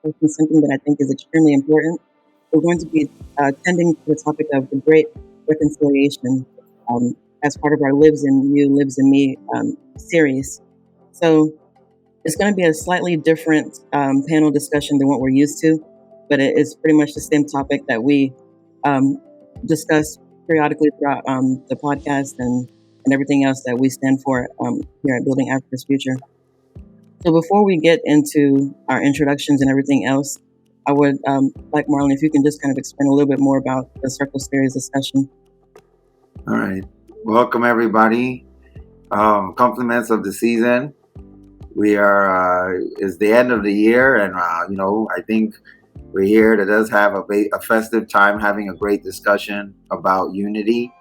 discussing something that I think is extremely important. We're going to be tending to the topic of the Great Reconciliation as part of our Lives in You, Lives in Me series. So it's going to be a slightly different panel discussion than what we're used to, but it is pretty much the same topic that we discuss periodically throughout the podcast and everything else that we stand for here at Building Africa's Future. So before we get into our introductions and everything else, I would like Marlon, if you can just kind of explain a little bit more about the Circle Series discussion. All right. Welcome, everybody. Compliments of the season. We are, it's the end of the year, and, I think we're here to just have a festive time, having a great discussion about unity.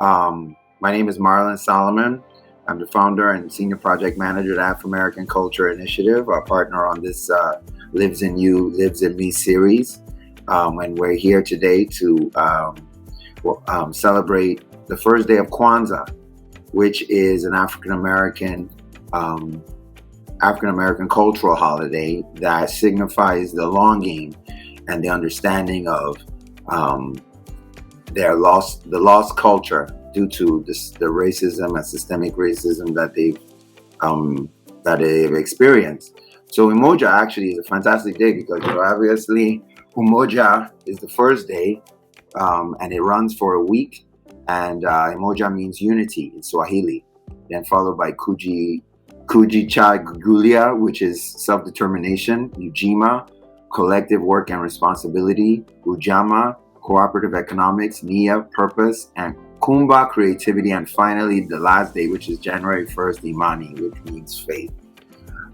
My name is Marlon Solomon. I'm the founder and senior project manager at Afro-American Culture Initiative, our partner on this Lives in You, Lives in Me series. And we're here today to celebrate the first day of Kwanzaa, which is an African-American cultural holiday that signifies the longing and the understanding of the lost culture due to the racism and systemic racism that they've experienced. So Umoja actually is a fantastic day because obviously Umoja is the first day, and it runs for a week. And Umoja means unity in Swahili, then followed by Kujichagulia, which is self-determination, Ujima, collective work and responsibility, Ujama, cooperative economics, Nia, purpose, and Kumba, creativity, and finally the last day, which is January 1st, Imani, which means faith.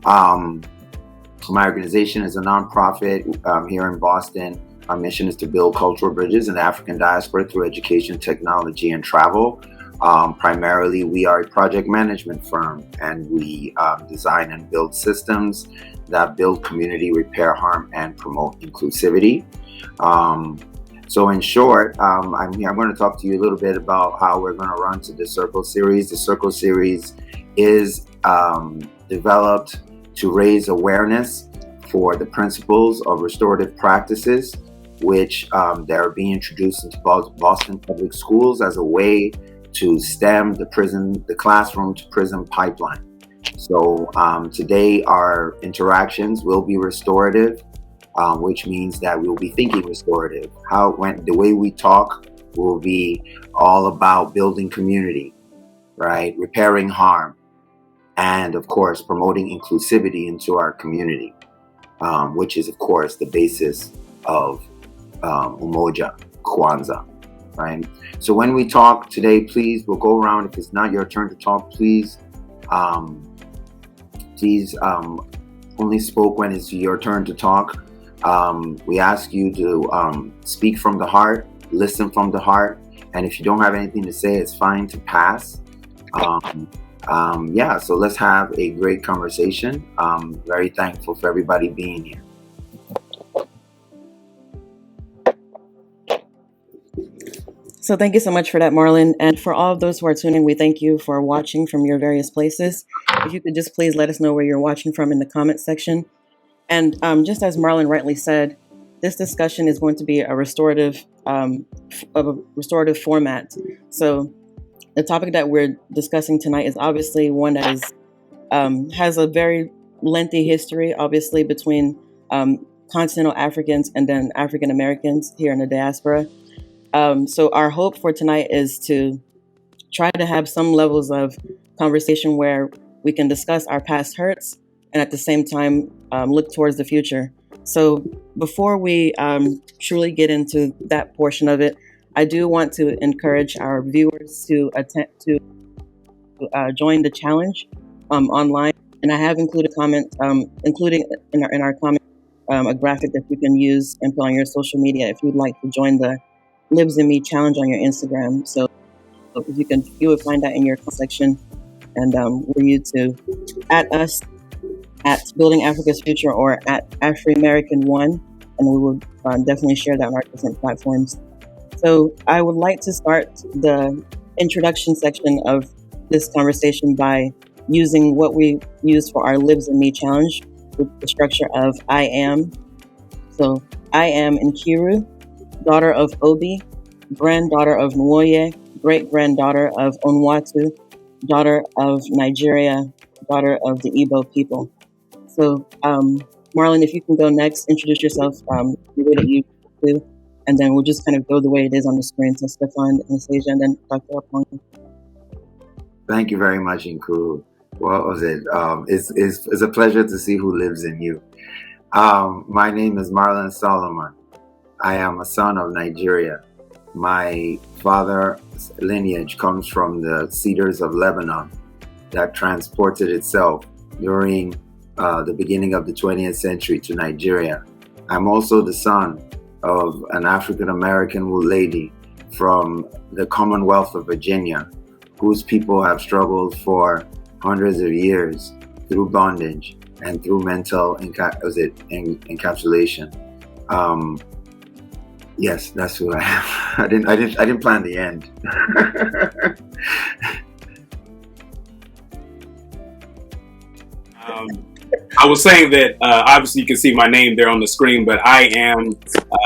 My organization is a nonprofit here in Boston. Our mission is to build cultural bridges in the African diaspora through education, technology, and travel. Primarily, we are a project management firm, and we design and build systems that build community, repair harm, and promote inclusivity. So in short, I'm going to talk to you a little bit about how we're going to run to the Circle Series. The Circle Series is developed to raise awareness for the principles of restorative practices, which they're being introduced into Boston public schools as a way to stem the classroom to prison pipeline. So today our interactions will be restorative, which means that we'll be thinking restorative. The way we talk will be all about building community, right? Repairing harm, and of course promoting inclusivity into our community, which is of course the basis of Umoja, Kwanzaa, right? So when we talk today, please, we'll go around. If it's not your turn to talk, please only spoke when it's your turn to talk. We ask you to speak from the heart, listen from the heart, and if you don't have anything to say, it's fine to pass. So let's have a great conversation. Very thankful for everybody being here. So thank you so much for that, Marlon. And for all of those who are tuning, we thank you for watching from your various places. If you could just please let us know where you're watching from in the comments section. And just as Marlon rightly said, this discussion is going to be a restorative format. So the topic that we're discussing tonight is obviously one that is has a very lengthy history, obviously, between continental Africans and then African Americans here in the diaspora. So our hope for tonight is to try to have some levels of conversation where we can discuss our past hurts and at the same time look towards the future. So before we truly get into that portion of it, I do want to encourage our viewers to join the challenge online. And I have included including in our comment a graphic that you can use and put on your social media if you'd like to join the Lives in Me challenge on your Instagram. So if you would find that in your section, and for you to at us at Building Africa's Future or at Afro-American1, and we will definitely share that on our different platforms. So I would like to start the introduction section of this conversation by using what we used for our Lives in Me challenge, with the structure of I am, So I am Nkiru, daughter of Obi, granddaughter of Nwoye, great-granddaughter of Onwatu, daughter of Nigeria, daughter of the Igbo people. So, Marlon, if you can go next, introduce yourself the way that you do, and then we'll just kind of go the way it is on the screen. So, Stefan, Anastasia, and then Dr. Apong. Thank you very much, Nkuru. What was it? It's a pleasure to see who lives in you. My name is Marlon Solomon. I am a son of Nigeria. My father's lineage comes from the cedars of Lebanon that transported itself during the beginning of the 20th century to Nigeria. I'm also the son of an African-American lady from the Commonwealth of Virginia, whose people have struggled for hundreds of years through bondage and through mental encapsulation. Yes, that's who I am. I didn't plan the end. I was saying that obviously you can see my name there on the screen, but I am,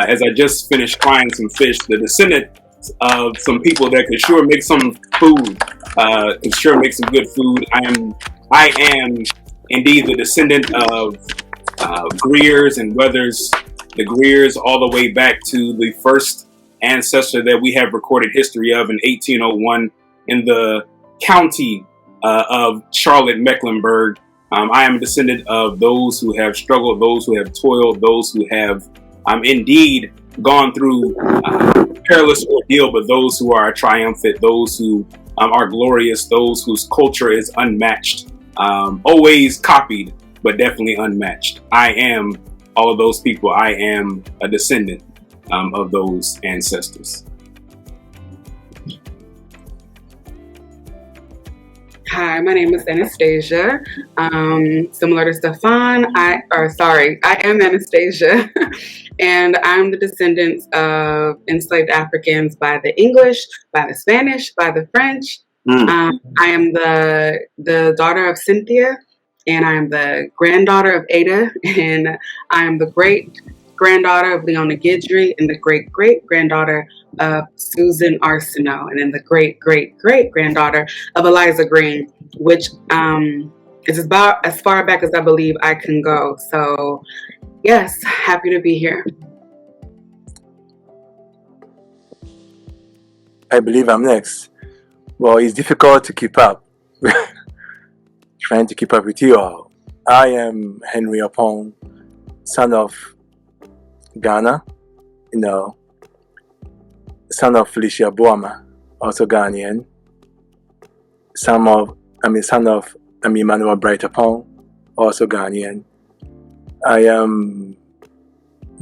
as I just finished frying some fish, the descendant of some people that could sure make some food, could sure make some good food. I am indeed the descendant of Greers and Weathers, the Greers all the way back to the first ancestor that we have recorded history of in 1801 in the county of Charlotte, Mecklenburg. I am a descendant of those who have struggled, those who have toiled, those who have indeed gone through perilous ordeal, but those who are triumphant, those who are glorious, those whose culture is unmatched, always copied, but definitely unmatched. I am all of those people. I am a descendant of those ancestors. Hi, my name is Anastasia. Similar to Stefan, I am Anastasia, and I'm the descendants of enslaved Africans by the English, by the Spanish, by the French. I am the daughter of Cynthia, and I am the granddaughter of Ada, and I am the great-granddaughter of Leona Guidry, and the great-great-granddaughter of Susan Arsenault, and then the great-great-great-granddaughter of Eliza Green, which is about as far back as I believe I can go. So, yes, happy to be here. I believe I'm next. Well, it's difficult to keep up. Trying to keep up with you all. I am Henry Apong, son of Ghana, son of Felicia Boama, also Ghanaian, son of Emmanuel Bright Apong, also Ghanaian. I am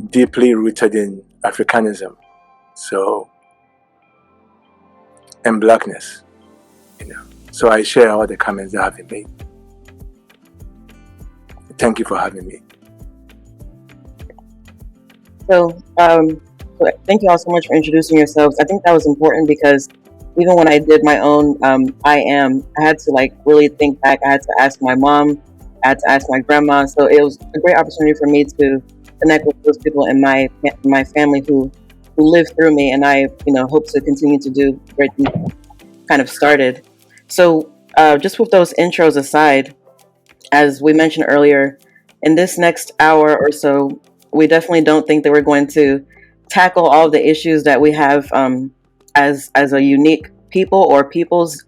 deeply rooted in Africanism, and blackness, So I share all the comments that have been made. Thank you for having me. So, thank you all so much for introducing yourselves. I think that was important because even when I did my own I had to really think back. I had to ask my mom, I had to ask my grandma. So it was a great opportunity for me to connect with those people in my family who lived through me, and I hope to continue to do great things kind of started. So just with those intros aside, as we mentioned earlier, in this next hour or so, we definitely don't think that we're going to tackle all the issues that we have as a unique people or peoples,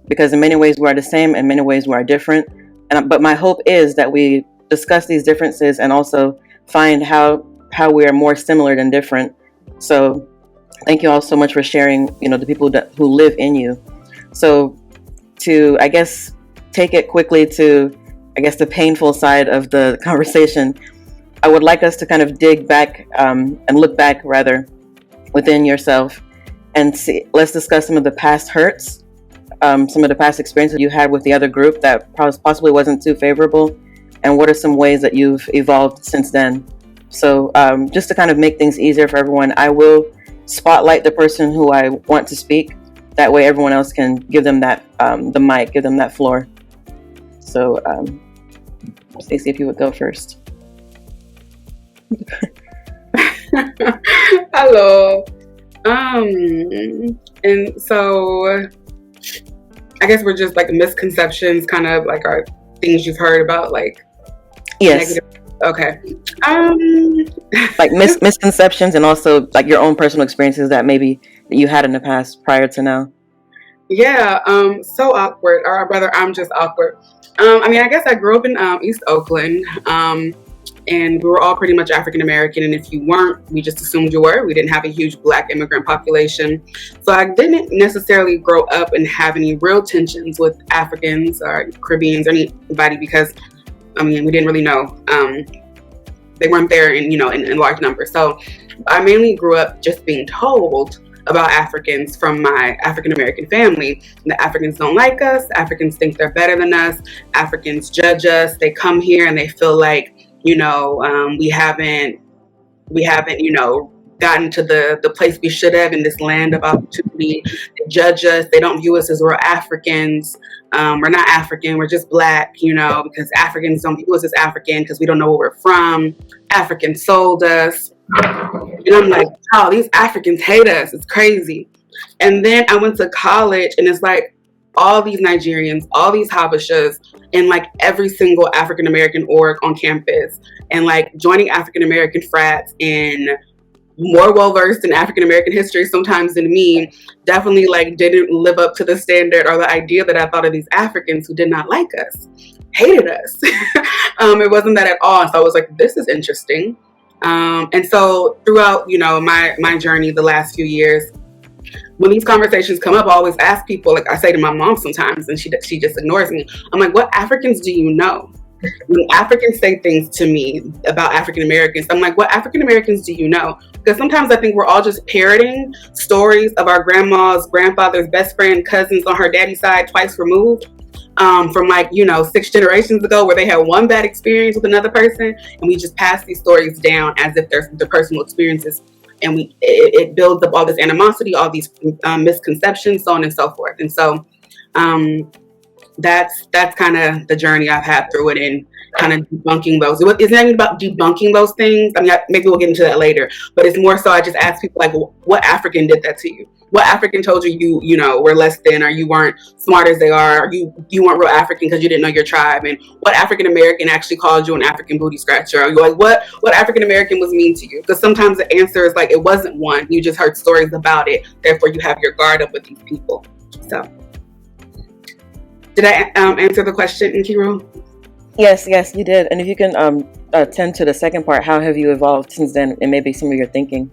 because in many ways we are the same, in many ways we are different. But my hope is that we discuss these differences and also find how we are more similar than different. So thank you all so much for sharing, the people who live in you. So to, I guess, take it quickly to, the painful side of the conversation, I would like us to kind of dig back and look back rather within yourself and let's discuss some of the past hurts, some of the past experiences you had with the other group that possibly wasn't too favorable, and what are some ways that you've evolved since then. So just to kind of make things easier for everyone, I will spotlight the person who I want to speak. That way everyone else can give them that, the mic, give them that floor. So Stacey, if you would go first. Hello. And so I guess we're just like misconceptions, kind of like our things you've heard about, like Yes. negative. Okay. Like misconceptions, and also like your own personal experiences that maybe that you had in the past prior to now. Yeah. So awkward, or rather, I'm just awkward. I mean, I guess I grew up in East Oakland. And we were all pretty much African American. And if you weren't, we just assumed you were. We didn't have a huge Black immigrant population. So I didn't necessarily grow up and have any real tensions with Africans or Caribbeans or anybody, because, I mean, we didn't really know. They weren't there in large numbers. So I mainly grew up just being told about Africans from my African American family. The Africans don't like us. Africans think they're better than us. Africans judge us. They come here and they feel like, we haven't, gotten to the place we should have in this land of opportunity. They judge us. They don't view us as we're Africans. We're not African. We're just Black, because Africans don't view us as African because we don't know where we're from. Africans sold us. And I'm like, wow, these Africans hate us. It's crazy. And then I went to college, and it's like all these Nigerians, all these Habeshas, and like every single African American org on campus, and like joining African American frats, and more well versed in African American history sometimes than me, definitely like didn't live up to the standard or the idea that I thought of these Africans who did not like us, hated us. It wasn't that at all. So I was like, this is interesting. And so throughout, my journey the last few years, when these conversations come up, I always ask people, like I say to my mom sometimes, and she just ignores me. I'm like, what Africans do you know? When Africans say things to me about African Americans, I'm like, what African Americans do you know? Because sometimes I think we're all just parroting stories of our grandma's, grandfather's best friend, cousins on her daddy's side twice removed. From 6 generations ago, where they had one bad experience with another person, and we just pass these stories down as if they're their personal experiences, and it builds up all this animosity, all these misconceptions, so on and so forth. And so that's kind of the journey I've had through it, and kind of debunking those. It's not even about debunking those things. I mean, maybe we'll get into that later, but it's more so I just ask people, like, what African did that to you? What African told you were less than, or you weren't smart as they are, or you weren't real African because you didn't know your tribe? And what African American actually called you an African booty scratcher? Or you're like, what African American was mean to you? Because sometimes the answer is like, it wasn't one. You just heard stories about it. Therefore, you have your guard up with these people. So, did I answer the question, Nkiru? Yes, you did. And if you can attend to the second part, how have you evolved since then, and maybe some of your thinking?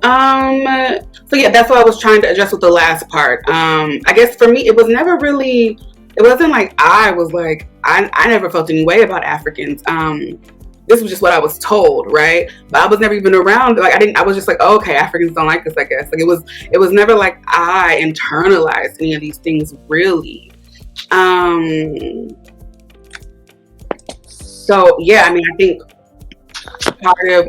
So yeah, that's what I was trying to address with the last part. I guess for me, it was never really, it wasn't like I was like, I never felt any way about Africans. This was just what I was told, right? But I was never even around. Like I was just like, oh, okay, Africans don't like us, I guess. Like it was never like I internalized any of these things really. So yeah, I mean, I think part of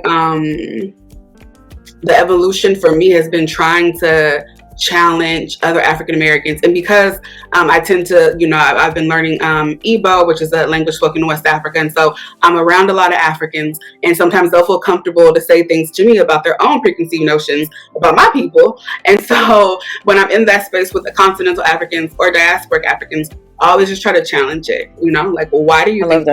the evolution for me has been trying to challenge other African Americans. And because I tend to, I've been learning Igbo, which is a language spoken in West Africa. And so I'm around a lot of Africans, and sometimes they'll feel comfortable to say things to me about their own preconceived notions about my people. And so when I'm in that space with the continental Africans or diasporic Africans, I always just try to challenge it, like, well, why do you think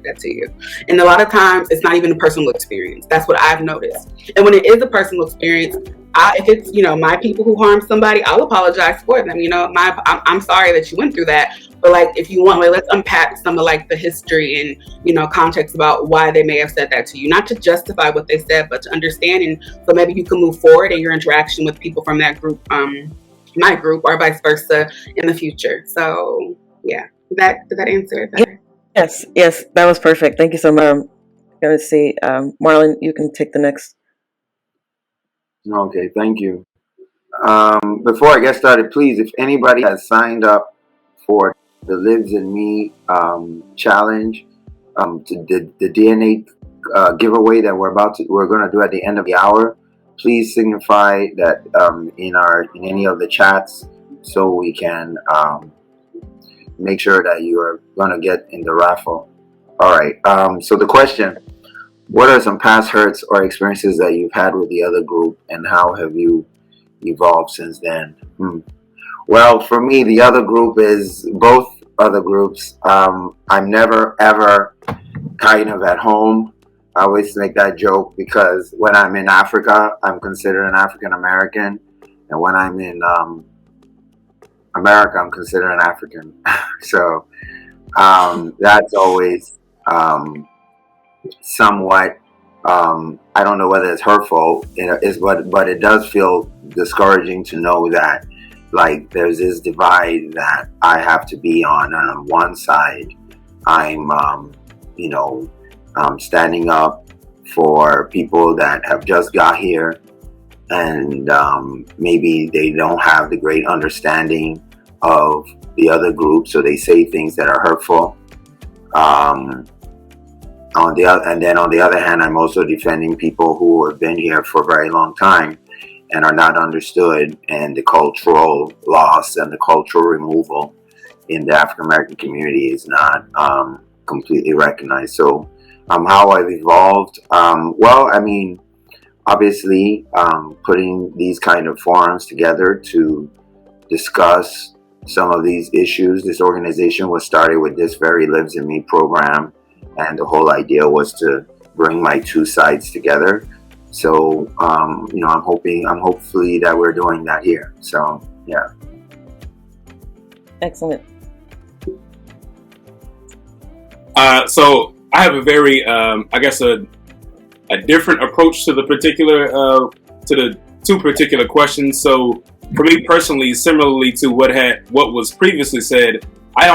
that to you? And a lot of times it's not even a personal experience. That's what I've noticed. And when it is a personal experience, if it's my people who harm somebody, I'll apologize for them. I'm sorry that you went through that. But like, if you want, like, let's unpack some of like the history and context about why they may have said that to you, not to justify what they said, but to understand. And so maybe you can move forward in your interaction with people from that group, my group, or vice versa in the future. So yeah, did that answer it better? Yes, that was perfect. Thank you so much. Let's see, Marlon, you can take the next. Okay, thank you. Before I get started, please, if anybody has signed up for the Lives in Me challenge, to the DNA giveaway that we're going to do at the end of the hour, please signify that in any of the chats, so we can make sure that you are going to get in the raffle. All right. So the question: what are some past hurts or experiences that you've had with the other group, and how have you evolved since then? Well, for me, the other group is both other groups. I'm never ever kind of at home. I always make that joke because when I'm in Africa, I'm considered an African American, and when I'm in America, I'm considered an African. So that's always somewhat. I don't know whether it's hurtful, but it does feel discouraging to know that, like, there's this divide that I have to be on. And on one side, I'm, standing up for people that have just got here, and maybe they don't have the great understanding of the other group, so they say things that are hurtful. On the other hand, I'm also defending people who have been here for a very long time and are not understood, and the cultural loss and the cultural removal in the African American community is not completely recognized. So how I've evolved, obviously putting these kind of forums together to discuss some of these issues. This organization was started with this very Lives in Me program, and the whole idea was to bring my two sides together. So, I'm hopefully that we're doing that here. So, yeah. Excellent. So I have a very, a different approach to the two particular questions. So for me personally, similarly to what was previously said, I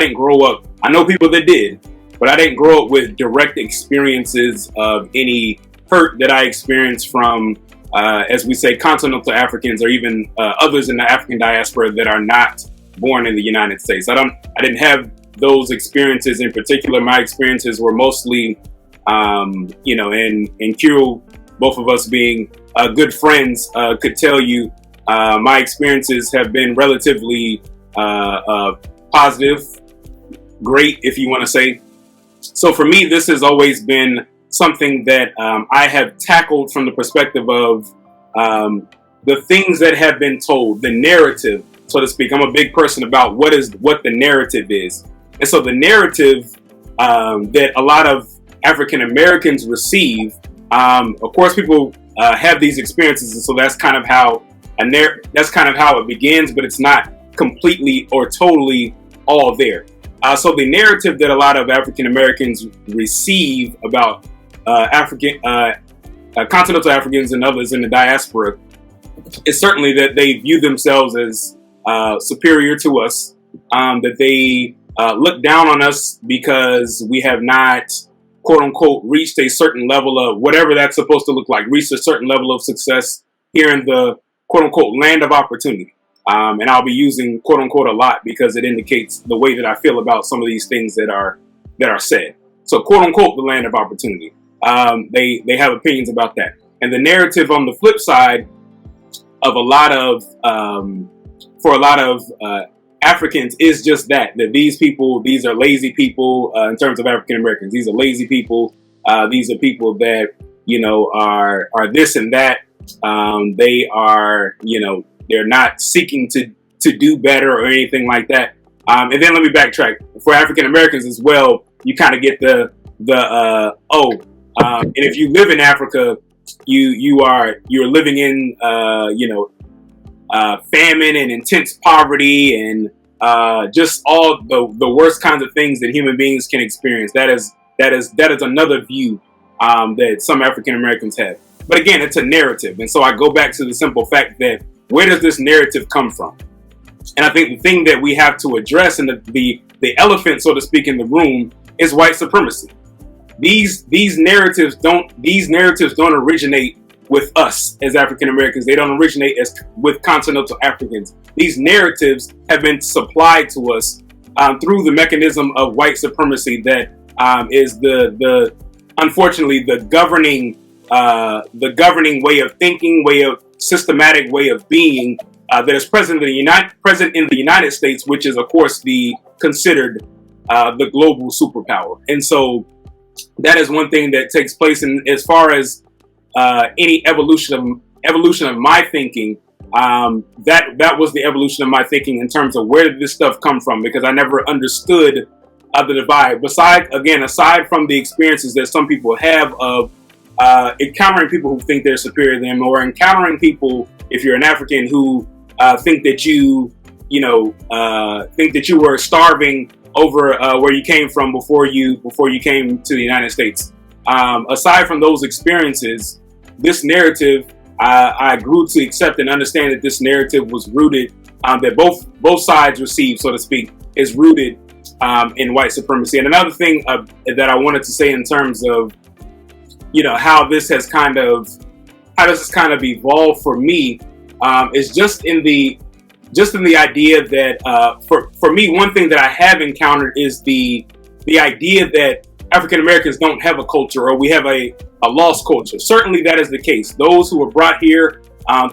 didn't grow up. I know people that did, but I didn't grow up with direct experiences of any hurt that I experienced from, as we say, continental Africans, or even others in the African diaspora that are not born in the United States. I didn't have those experiences in particular. My experiences were mostly, and Q, both of us being good friends, could tell you, my experiences have been relatively positive, great, if you want to say. So for me, this has always been something that I have tackled from the perspective of the things that have been told, the narrative, so to speak. I'm a big person about what the narrative is. And so the narrative that a lot of African Americans receive, of course, people have these experiences, and so that's kind of how it begins, but it's not completely or totally all there. So the narrative that a lot of African Americans receive about continental Africans and others in the diaspora is certainly that they view themselves as superior to us, that they look down on us because we have not, quote unquote, reached a certain level of whatever that's supposed to look like, reached a certain level of success here in the, quote unquote, land of opportunity. And I'll be using quote unquote a lot because it indicates the way that I feel about some of these things that are said. So quote unquote, the land of opportunity. They have opinions about that. And the narrative on the flip side of for a lot of Africans is just that these are lazy people in terms of African Americans. These are lazy people. These are people that, are this and that. They are, they're not seeking to do better or anything like that. And then let me backtrack. For African Americans as well, you kind of get and if you live in Africa, you're living in famine and intense poverty and just all the worst kinds of things that human beings can experience. That is another view that some African Americans have. But again, it's a narrative, and so I go back to the simple fact that where does this narrative come from? And I think the thing that we have to address, and the elephant, so to speak, in the room is white supremacy. These narratives don't originate with us as African Americans. They don't originate with continental Africans. These narratives have been supplied to us through the mechanism of white supremacy that is unfortunately the governing way of thinking, systematic way of being that is present in the United States, which is of course considered the global superpower. And so that is one thing that takes place. And as far as any evolution of my thinking, that was the evolution of my thinking in terms of where did this stuff come from, because I never understood the divide. Aside from the experiences that some people have of encountering people who think they're superior to them, or encountering people, if you're an African, who think that you were starving over where you came from before you came to the United States. Aside from those experiences, this narrative, I grew to accept and understand that this narrative was rooted, that both sides received, so to speak, is rooted in white supremacy. And another thing that I wanted to say in terms of, how this has kind of evolved for me, is just in the idea that for me, one thing that I have encountered is the idea that African Americans don't have a culture, or we have a lost culture. Certainly that is the case. Those who were brought here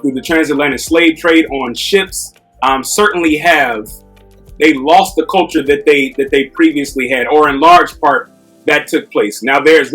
through the transatlantic slave trade on ships certainly they lost the culture that they previously had, or in large part that took place. Now there is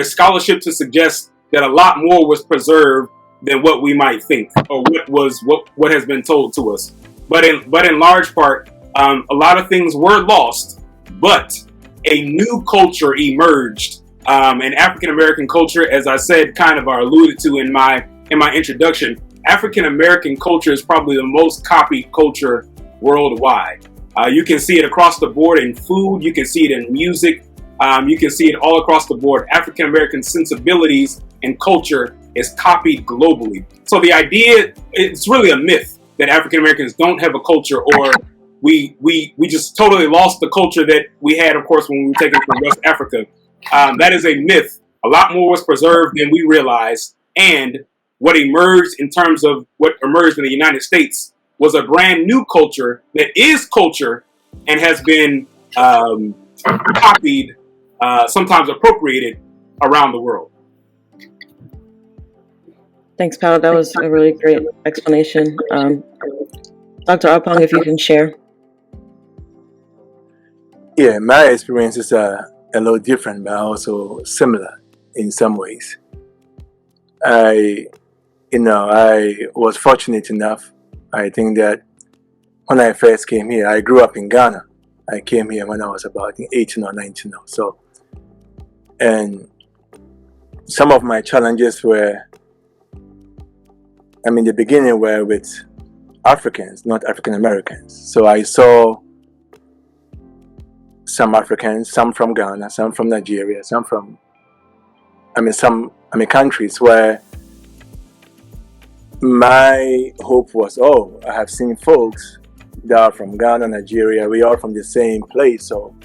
scholarship to suggest that a lot more was preserved than what we might think, or what has been told to us. But in large part, a lot of things were lost, but a new culture emerged, an African American culture, as I said, kind of alluded to in my introduction. African American culture is probably the most copied culture worldwide. You can see it across the board in food. You can see it in music. You can see it all across the board. African American sensibilities and culture is copied globally. So the idea, it's really a myth that African Americans don't have a culture, or we just totally lost the culture that we had, of course, when we were taken from West Africa. That is a myth. A lot more was preserved than we realized. And what emerged in the United States was a brand new culture that is culture and has been copied, sometimes appropriated around the world. Thanks, Paolo. That was a really great explanation. Dr. Arpong, if you can share. Yeah, my experiences are a little different, but also similar in some ways. I was fortunate enough. I think that when I first came here, I grew up in Ghana. I came here when I was about 18 or 19 or so. And some of my challenges the beginning were with Africans, not African Americans. So I saw some Africans, some from Ghana, some from Nigeria, some from, countries where my hope was, I have seen folks that are from Ghana, Nigeria, we are from the same place, so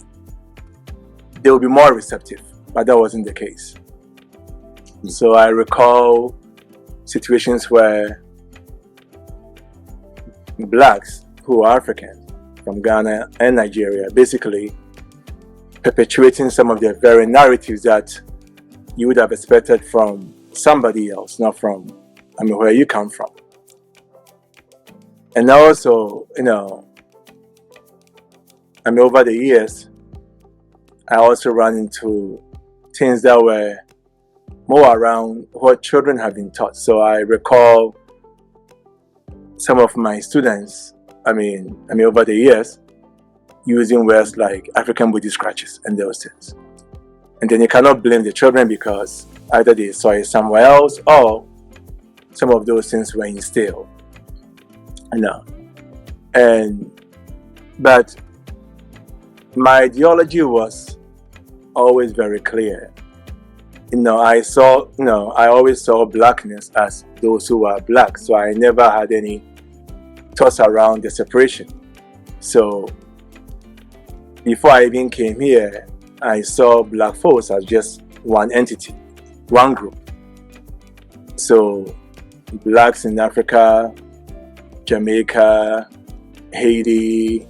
they will be more receptive, but that wasn't the case. So I recall situations where blacks who are African from Ghana and Nigeria basically perpetuating some of the very narratives that you would have expected from somebody else, not from where you come from. And also, over the years, I also ran into things that were more around what children have been taught. So I recall some of my students, over the years, using words like African booty scratches and those things. And then you cannot blame the children because either they saw it somewhere else or some of those things were instilled. But my ideology was always very clear. I always saw blackness as those who are black. So I never had any thoughts around the separation. So before I even came here, I saw black folks as just one entity, one group. So blacks in Africa, Jamaica, Haiti,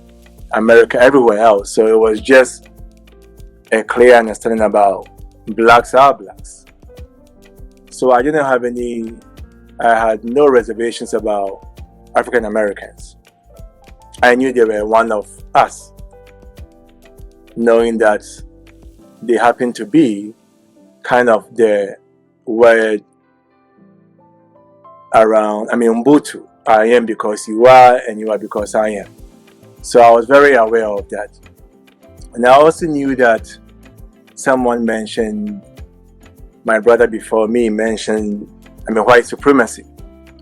America, everywhere else. So it was just a clear understanding about blacks are blacks. So I had no reservations about African Americans. I knew they were one of us, knowing that they happen to be kind of the word around, Ubuntu. I am because you are, and you are because I am. So I was very aware of that. And I also knew that someone mentioned, my brother before me mentioned, white supremacy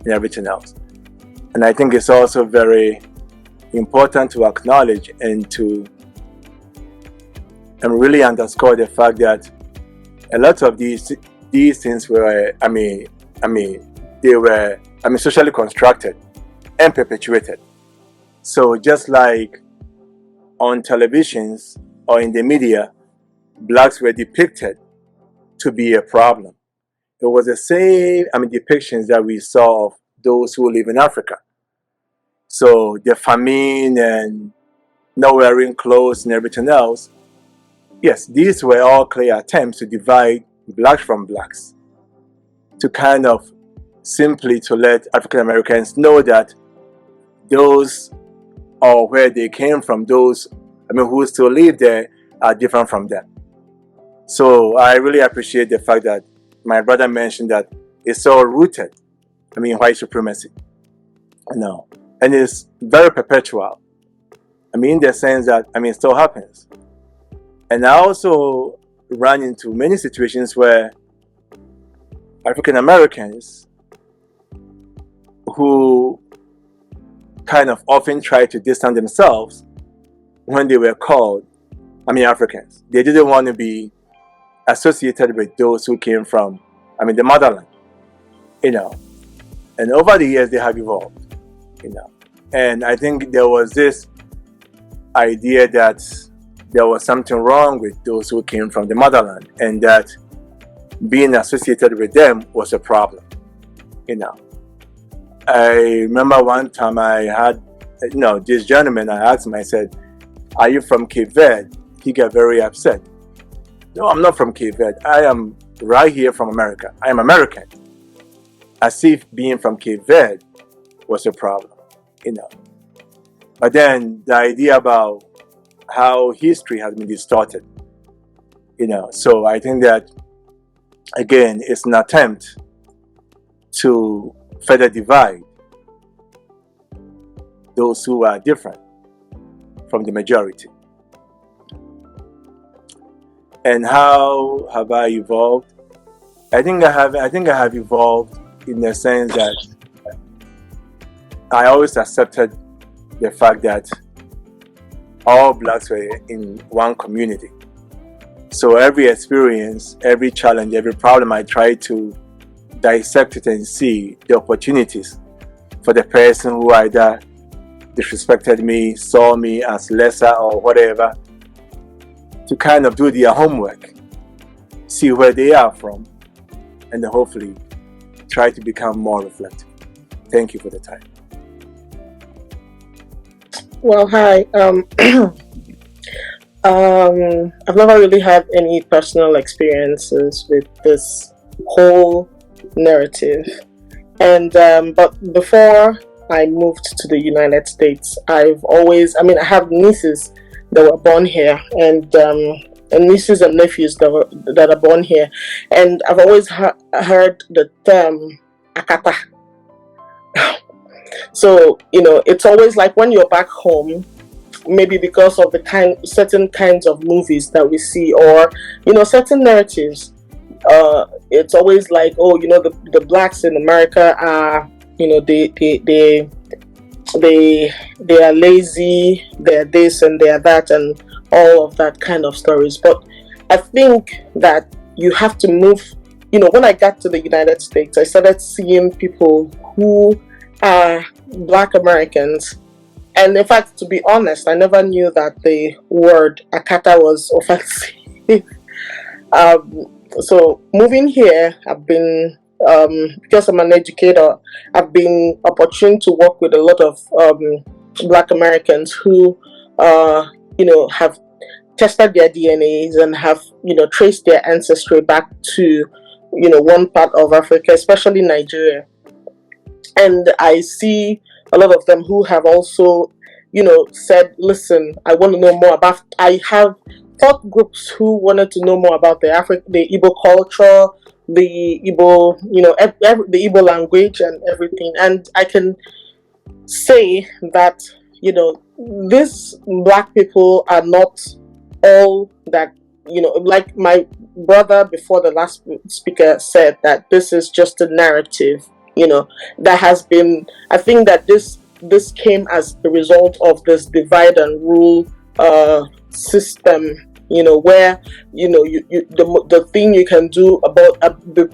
and everything else. And I think it's also very important to acknowledge and to really underscore the fact that a lot of these things were, they were, socially constructed and perpetuated. So just like on televisions or in the media, blacks were depicted to be a problem. It was the same, depictions that we saw of those who live in Africa. So the famine and not wearing clothes and everything else, yes, these were all clear attempts to divide blacks from blacks, to kind of simply to let African Americans know that those, or where they came from, those who still live there, are different from them. So I really appreciate the fact that my brother mentioned that it's all rooted, white supremacy. No, and it's very perpetual. In the sense that, it still happens. And I also ran into many situations where African Americans who kind of often try to distance themselves when they were called, Africans. They didn't want to be associated with those who came from, the motherland, And over the years, they have evolved, And I think there was this idea that there was something wrong with those who came from the motherland, and that being associated with them was a problem, I remember one time I had, this gentleman, I asked him, I said, "Are you from Cape Verde?" He got very upset. "No, I'm not from Cape Verde. I am right here from America. I am American." As if being from Cape Verde was a problem, But then the idea about how history has been distorted, So I think that, again, it's an attempt to further divide those who are different from the majority. And how have I evolved? I think I have evolved in the sense that I always accepted the fact that all blacks were in one community. So every experience, every challenge, every problem, I tried to dissect it and see the opportunities for the person who either disrespected me, saw me as lesser or whatever, to kind of do their homework, see where they are from, and then hopefully try to become more reflective. Thank you for the time. Well, hi. I've never really had any personal experiences with this whole narrative, and but before I moved to the United States, I've always, I have nieces that were born here, and nieces and nephews that are born here, and I've always heard the term akata. So it's always like when you're back home, maybe because of the certain kinds of movies that we see, or certain narratives, it's always like, oh, the blacks in America are, they are lazy, they're this and they're that, and all of that kind of stories. But I think that you have to move. When I got to the United States, I started seeing people who are Black Americans. And in fact, to be honest, I never knew that the word akata was offensive. So moving here, I've been, because I'm an educator, I've been opportune to work with a lot of Black Americans who, have tested their DNAs and have, traced their ancestry back to, one part of Africa, especially Nigeria. And I see a lot of them who have also, said, listen, I want to know more about, I have thought groups who wanted to know more about the Igbo culture, the Igbo, the Igbo language and everything. And I can say that, these Black people are not all that, like my brother before the last speaker said, that this is just a narrative, that has been, I think that this came as a result of this divide and rule system, where the thing you can do about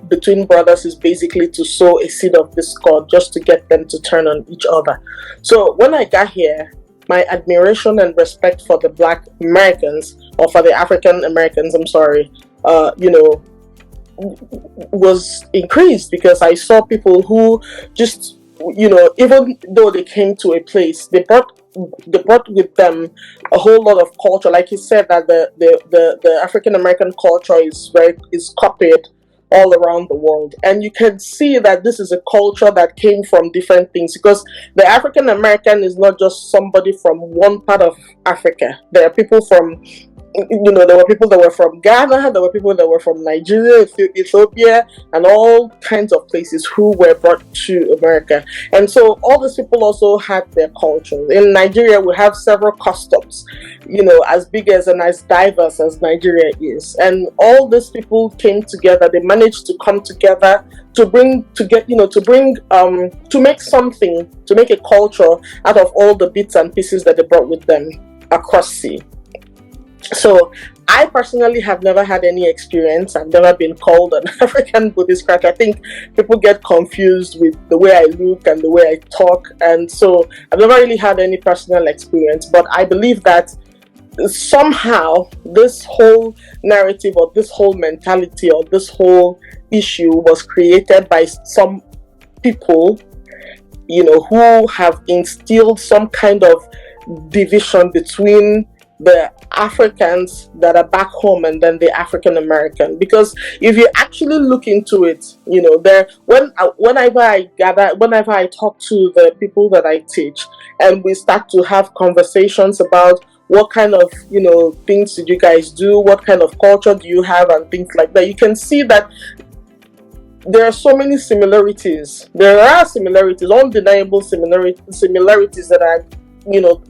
between brothers is basically to sow a seed of discord just to get them to turn on each other. So when I got here, my admiration and respect for the Black Americans, or for the African Americans, I'm sorry, was increased, because I saw people who just, even though they came to a place, they brought with them a whole lot of culture. Like he said, that the African American culture is copied all around the world, and you can see that this is a culture that came from different things, because the African American is not just somebody from one part of Africa. There are people from, there were people that were from Ghana, there were people that were from Nigeria, Ethiopia, and all kinds of places who were brought to America. And so all these people also had their cultures. In Nigeria, we have several customs, as big as and as diverse as Nigeria is. And all these people came together. They managed to come together to make a culture out of all the bits and pieces that they brought with them across sea. So I personally have never had any experience. I've never been called an African Buddhist crack. I think people get confused with the way I look and the way I talk, and so I've never really had any personal experience. But I believe that somehow this whole narrative, or this whole mentality, or this whole issue was created by some people, who have instilled some kind of division between the Africans that are back home and then the African American. Because if you actually look into it, whenever I talk to the people that I teach, and we start to have conversations about what kind of things did you guys do, what kind of culture do you have, and things like that, you can see that there are so many similarities. There are similarities, undeniable similarities that are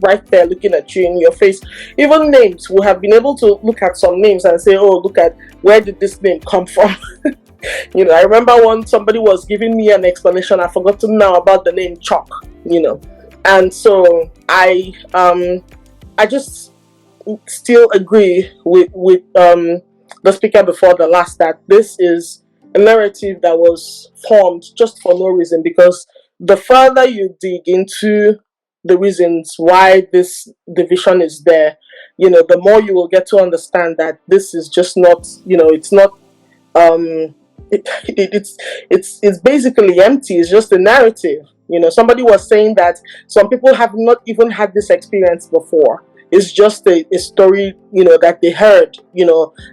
right there looking at you in your face. Even names, we have been able to look at some names and say, oh, look at, where did this name come from? I remember somebody was giving me an explanation, I've forgotten now, about the name Chalk, and so I just still agree with the speaker before the last, that this is a narrative that was formed just for no reason, because the further you dig into the reasons why this division is there, the more you will get to understand that this is just not, it's not, it's basically empty. It's just a narrative. Somebody was saying that some people have not even had this experience before. It's just a story, that they heard,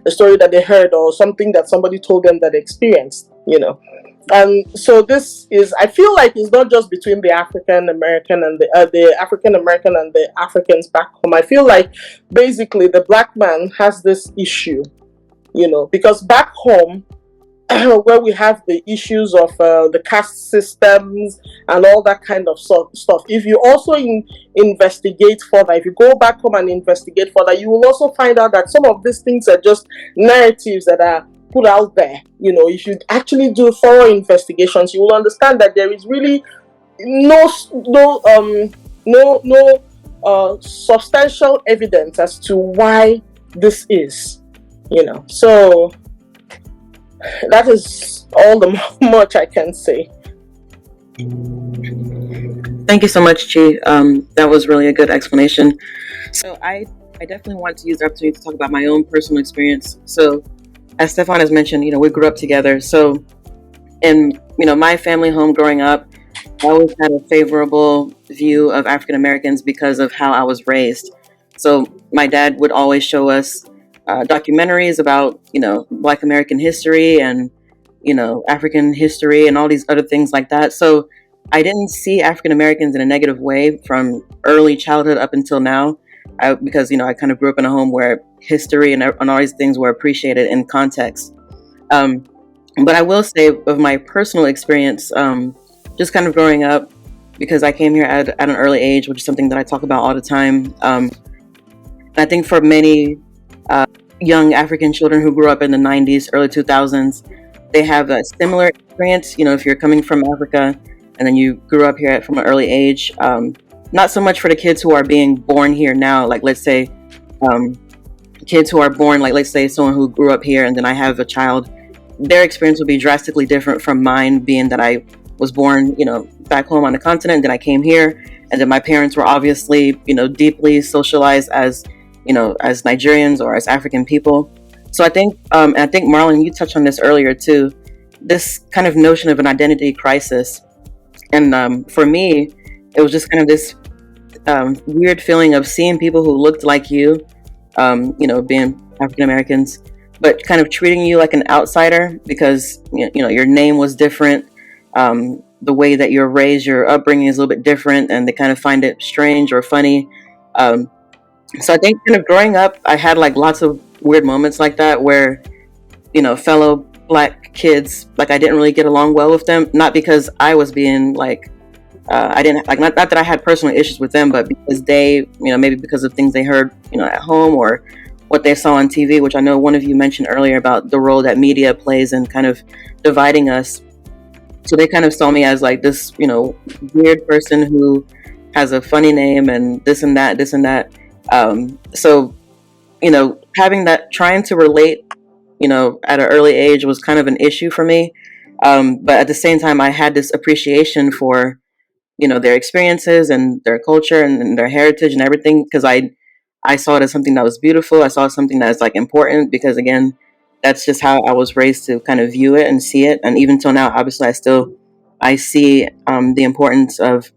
a story that they heard, or something that somebody told them that they experienced, And so this is, I feel like it's not just between the African American and the African American and the Africans back home. I feel like basically the Black man has this issue, because back home, where we have the issues of the caste systems and all that kind of stuff. If you also investigate further, if you go back home and investigate further, you will also find out that some of these things are just narratives that are put out there. If you actually do thorough investigations, you will understand that there is really no substantial evidence as to why this is. So that is all the much I can say. Thank you so much, Chi. That was really a good explanation. So I definitely want to use the opportunity to talk about my own personal experience. So as Stefan has mentioned, we grew up together. So in, my family home growing up, I always had a favorable view of African Americans because of how I was raised. So my dad would always show us documentaries about, Black American history and, African history and all these other things like that. So I didn't see African Americans in a negative way from early childhood up until now. because I kind of grew up in a home where history and all these things were appreciated in context. But I will say, of my personal experience, just kind of growing up, because I came here at an early age, which is something that I talk about all the time. I think for many young African children who grew up in the 90s, early 2000s, they have a similar experience. If you're coming from Africa and then you grew up here from an early age, not so much for the kids who are being born here now, like let's say kids who are born, like let's say someone who grew up here and then I have a child, their experience will be drastically different from mine, being that I was born, back home on the continent, then I came here, and then my parents were obviously, deeply socialized as Nigerians or as African people. So I think, and I think Marlon, you touched on this earlier too, this kind of notion of an identity crisis. And for me, it was just kind of this weird feeling of seeing people who looked like you, being African Americans, but kind of treating you like an outsider because, your name was different. The way that you're raised, your upbringing is a little bit different, and they kind of find it strange or funny. So I think kind of growing up, I had like lots of weird moments like that where, fellow Black kids, like I didn't really get along well with them, not because I was being like, I didn't like, not that I had personal issues with them, but because they, maybe because of things they heard, at home or what they saw on TV, which I know one of you mentioned earlier about the role that media plays in kind of dividing us. So they kind of saw me as like this, weird person who has a funny name and this and that. So, having that, trying to relate, at an early age was kind of an issue for me. But at the same time, I had this appreciation for, their experiences and their culture and their heritage and everything, because I saw it as something that was beautiful. I saw it as something that's like important because, again, that's just how I was raised to kind of view it and see it. And even till now, obviously, I see the importance of,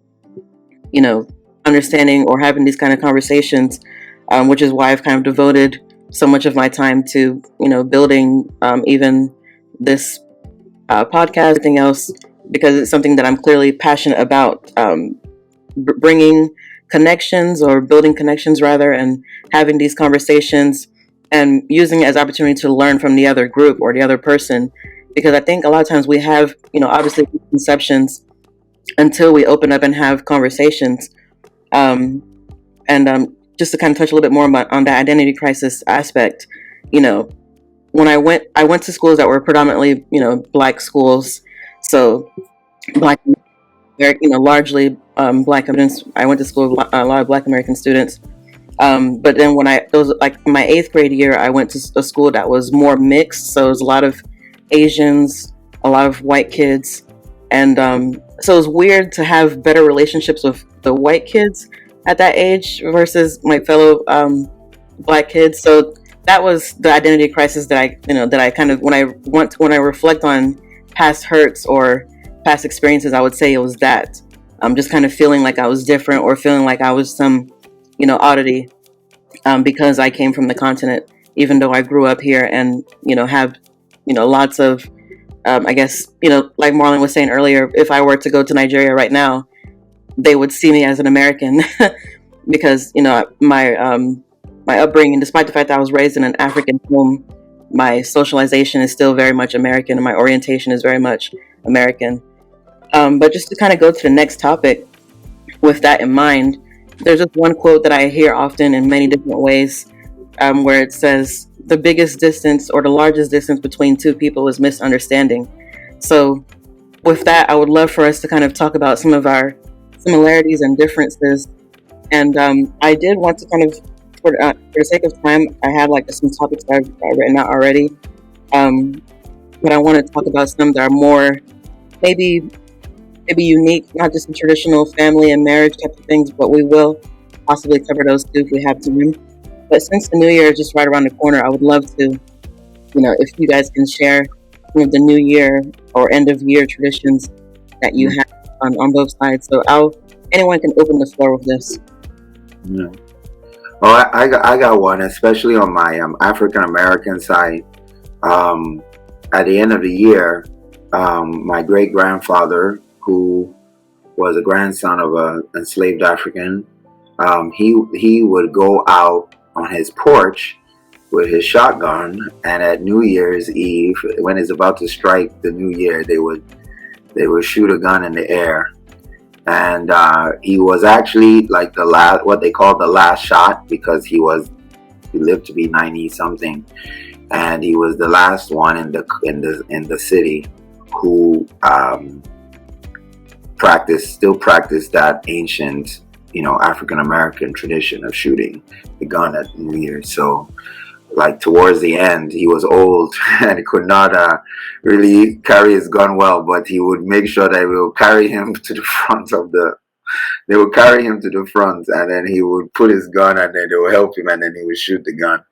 understanding or having these kind of conversations, which is why I've kind of devoted so much of my time to, building even this podcast, everything else, because it's something that I'm clearly passionate about, bringing connections or building connections rather, and having these conversations and using it as opportunity to learn from the other group or the other person. Because I think a lot of times we have, obviously conceptions until we open up and have conversations. And just to kind of touch a little bit more on the identity crisis aspect, when I went to schools that were predominantly, Black schools. So Black, largely Black students. I went to school with a lot of Black American students. But then when like my 8th grade year, I went to a school that was more mixed. So it was a lot of Asians, a lot of white kids. And so it was weird to have better relationships with the white kids at that age versus my fellow Black kids. So that was the identity crisis that I kind of, when I reflect on past hurts or past experiences, I would say it was that. Just kind of feeling like I was different or feeling like I was some, oddity, because I came from the continent, even though I grew up here and, have, lots of, I guess, like Marlon was saying earlier, if I were to go to Nigeria right now, they would see me as an American because, my upbringing, despite the fact that I was raised in an African home, my socialization is still very much American and my orientation is very much American. But just to kind of go to the next topic with that in mind, there's just one quote that I hear often in many different ways, where it says, the biggest distance or the largest distance between two people is misunderstanding. So with that, I would love for us to kind of talk about some of our similarities and differences. And I did want to kind of, for the sake of time, I have like some topics that I've written out already. But I want to talk about some that are more maybe unique, not just the traditional family and marriage type of things, but we will possibly cover those too if we have time. But since the new year is just right around the corner, I would love to, if you guys can share some of the new year or end of year traditions that you have on both sides. So anyone can open the floor with this. Yeah. Well, I got one, especially on my African American side. At the end of the year, my great grandfather, who was a grandson of an enslaved African, he would go out on his porch with his shotgun, and at New Year's Eve, when it's about to strike the New Year, they would shoot a gun in the air. And he was actually like the last, what they call the last shot, because he lived to be 90 something, and he was the last one in the city who still practiced that ancient, African American tradition of shooting the gun at New Year's. So, like, towards the end, he was old and he could not really carry his gun well, but he would make sure that they will carry him to the front, and then he would put his gun, and then they would help him, and then he would shoot the gun.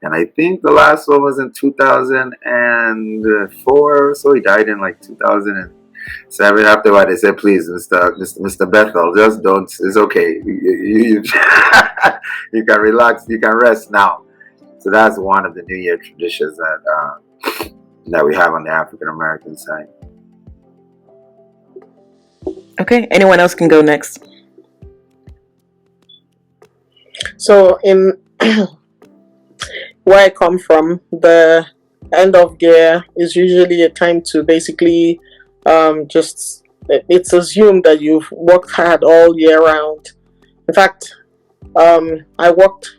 And I think the last one was in 2004, so he died in like 2007. After that, they said, please, Mr. Bethel, just don't, it's okay. You you can relax, you can rest now. So that's one of the New Year traditions that we have on the African American side. Okay, anyone else can go next. So in where I come from, the end of year is usually a time to basically it's assumed that you've worked hard all year round. In fact, I worked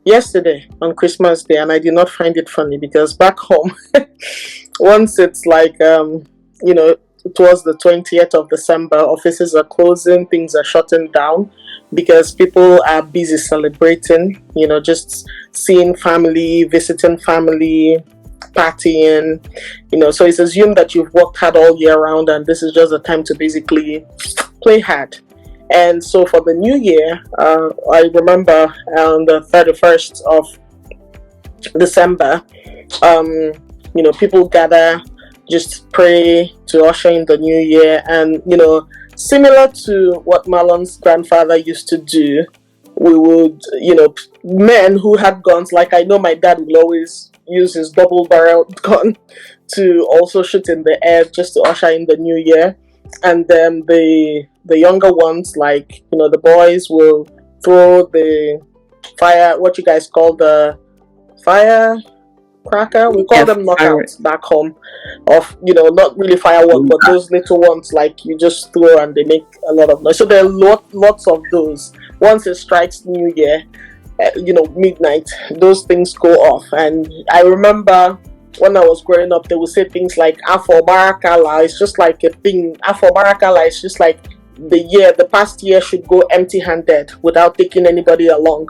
yesterday on Christmas Day, and I did not find it funny because back home, once it's like towards the 20th of December, offices are closing, things are shutting down because people are busy celebrating, just seeing family, visiting family, partying, so it's assumed that you've worked hard all year round, and this is just a time to basically play hard. And so for the new year, I remember on the 31st of December, people gather, just pray to usher in the new year. And, similar to what Marlon's grandfather used to do, we would, men who had guns, like I know my dad will always use his double-barreled gun to also shoot in the air just to usher in the new year. And then the younger ones, like, the boys will throw the fire, what you guys call the firecracker, we call them knockouts back home, of, not really firework, but those little ones, like, you just throw and they make a lot of noise. So there are lots of those. Once it strikes New Year, midnight, those things go off. And I remember when I was growing up, they would say things like Afo Barakala. It's just like a thing. Afo Barakala is just like the past year should go empty-handed without taking anybody along.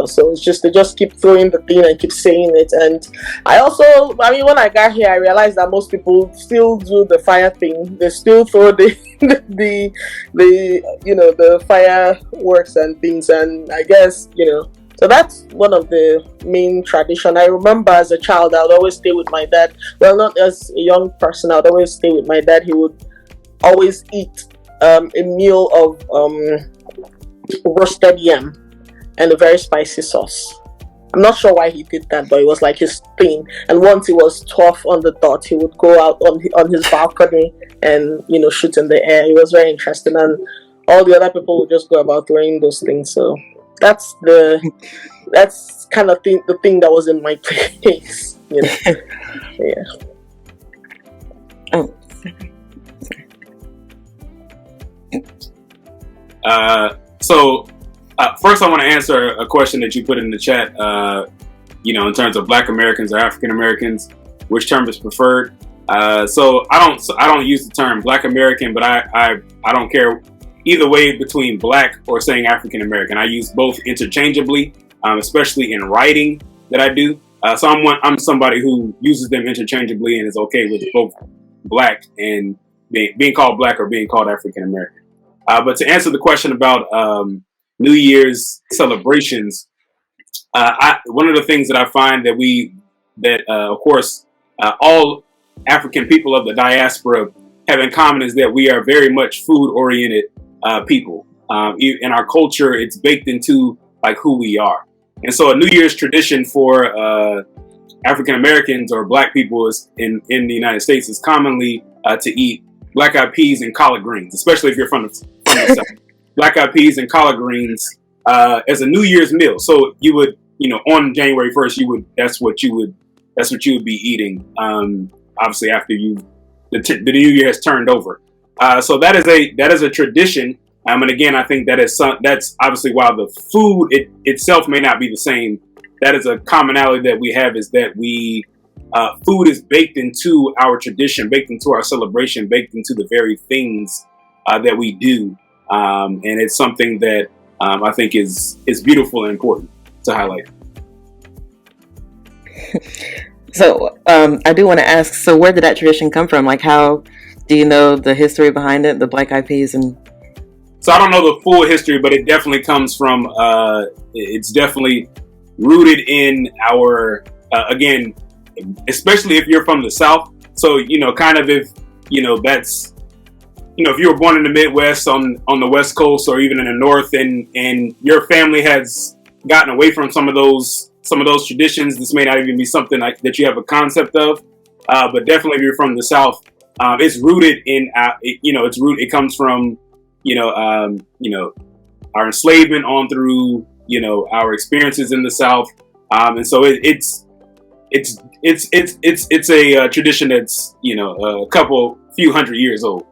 So it's just, they just keep throwing the thing and keep saying it. And when I got here, I realized that most people still do the fire thing. They still throw the fireworks and things. And I guess, so that's one of the main tradition. I remember as a child, I would always stay with my dad. Well, not as a young person, I would always stay with my dad. He would always eat a meal of roasted yam and a very spicy sauce. I'm not sure why he did that, but it was like his thing. And once it was 12 on the dot, he would go out on his balcony and, shoot in the air. It was very interesting. And all the other people would just go about throwing those things. So that's kind of the thing that was in my place. Yeah. Oh. First I want to answer a question that you put in the chat, in terms of Black Americans or African Americans, which term is preferred. So I don't use the term Black American, but I don't care either way between Black or saying African American. I use both interchangeably, especially in writing that I do. So I'm somebody who uses them interchangeably and is okay with both Black and being called Black or being called African American. But to answer the question about New Year's celebrations, one of the things that I find that of course all African people of the diaspora have in common is that we are very much food-oriented people. In our culture, it's baked into like who we are. And so a New Year's tradition for African Americans or Black people in the United States is commonly to eat black-eyed peas and collard greens, especially if you're from the South. black eyed peas and collard greens as a New Year's meal. So you would, on January 1st, that's what you would be eating. Obviously, after the New Year has turned over. So that is a tradition. And again, I think that's obviously, while the food itself may not be the same, that is a commonality that we have, is that food is baked into our tradition, baked into our celebration, baked into the very things that we do. And it's something that I think is beautiful and important to highlight. So I do want to ask, so where did that tradition come from? Like, how do you know the history behind it, the black eyed peas? And so I don't know the full history, but it definitely comes from, it's definitely rooted in our, again, especially if you're from the South. So, kind of if, that's, if you were born in the Midwest on the West Coast, or even in the North, and your family has gotten away from some of those traditions, this may not even be something that you have a concept of. But definitely if you're from the South, it's rooted in, it comes from, our enslavement on through, our experiences in the South. And so it's a tradition that's, a few hundred years old.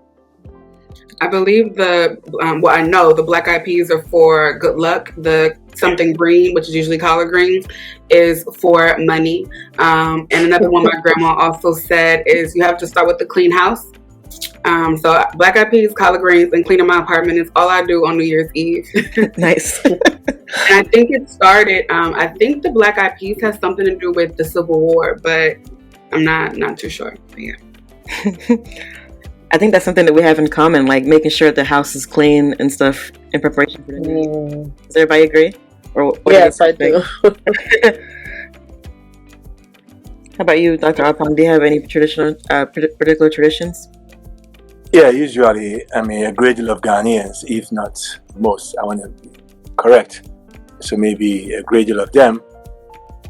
I believe I know the black eyed peas are for good luck. The something green, which is usually collard greens, is for money. And another one my grandma also said is you have to start with the clean house. So black eyed peas, collard greens, and cleaning my apartment is all I do on New Year's Eve. Nice. And I think it started, I think the black eyed peas has something to do with the Civil War, but I'm not too sure. But yeah. I think that's something that we have in common, like making sure the house is clean and stuff in preparation for the new year. Does everybody agree? Or yes, I do. How about you, Dr. Alpong? Do you have any particular traditions? Yeah, usually, a great deal of Ghanaians, if not most, I want to be correct. So maybe a great deal of them,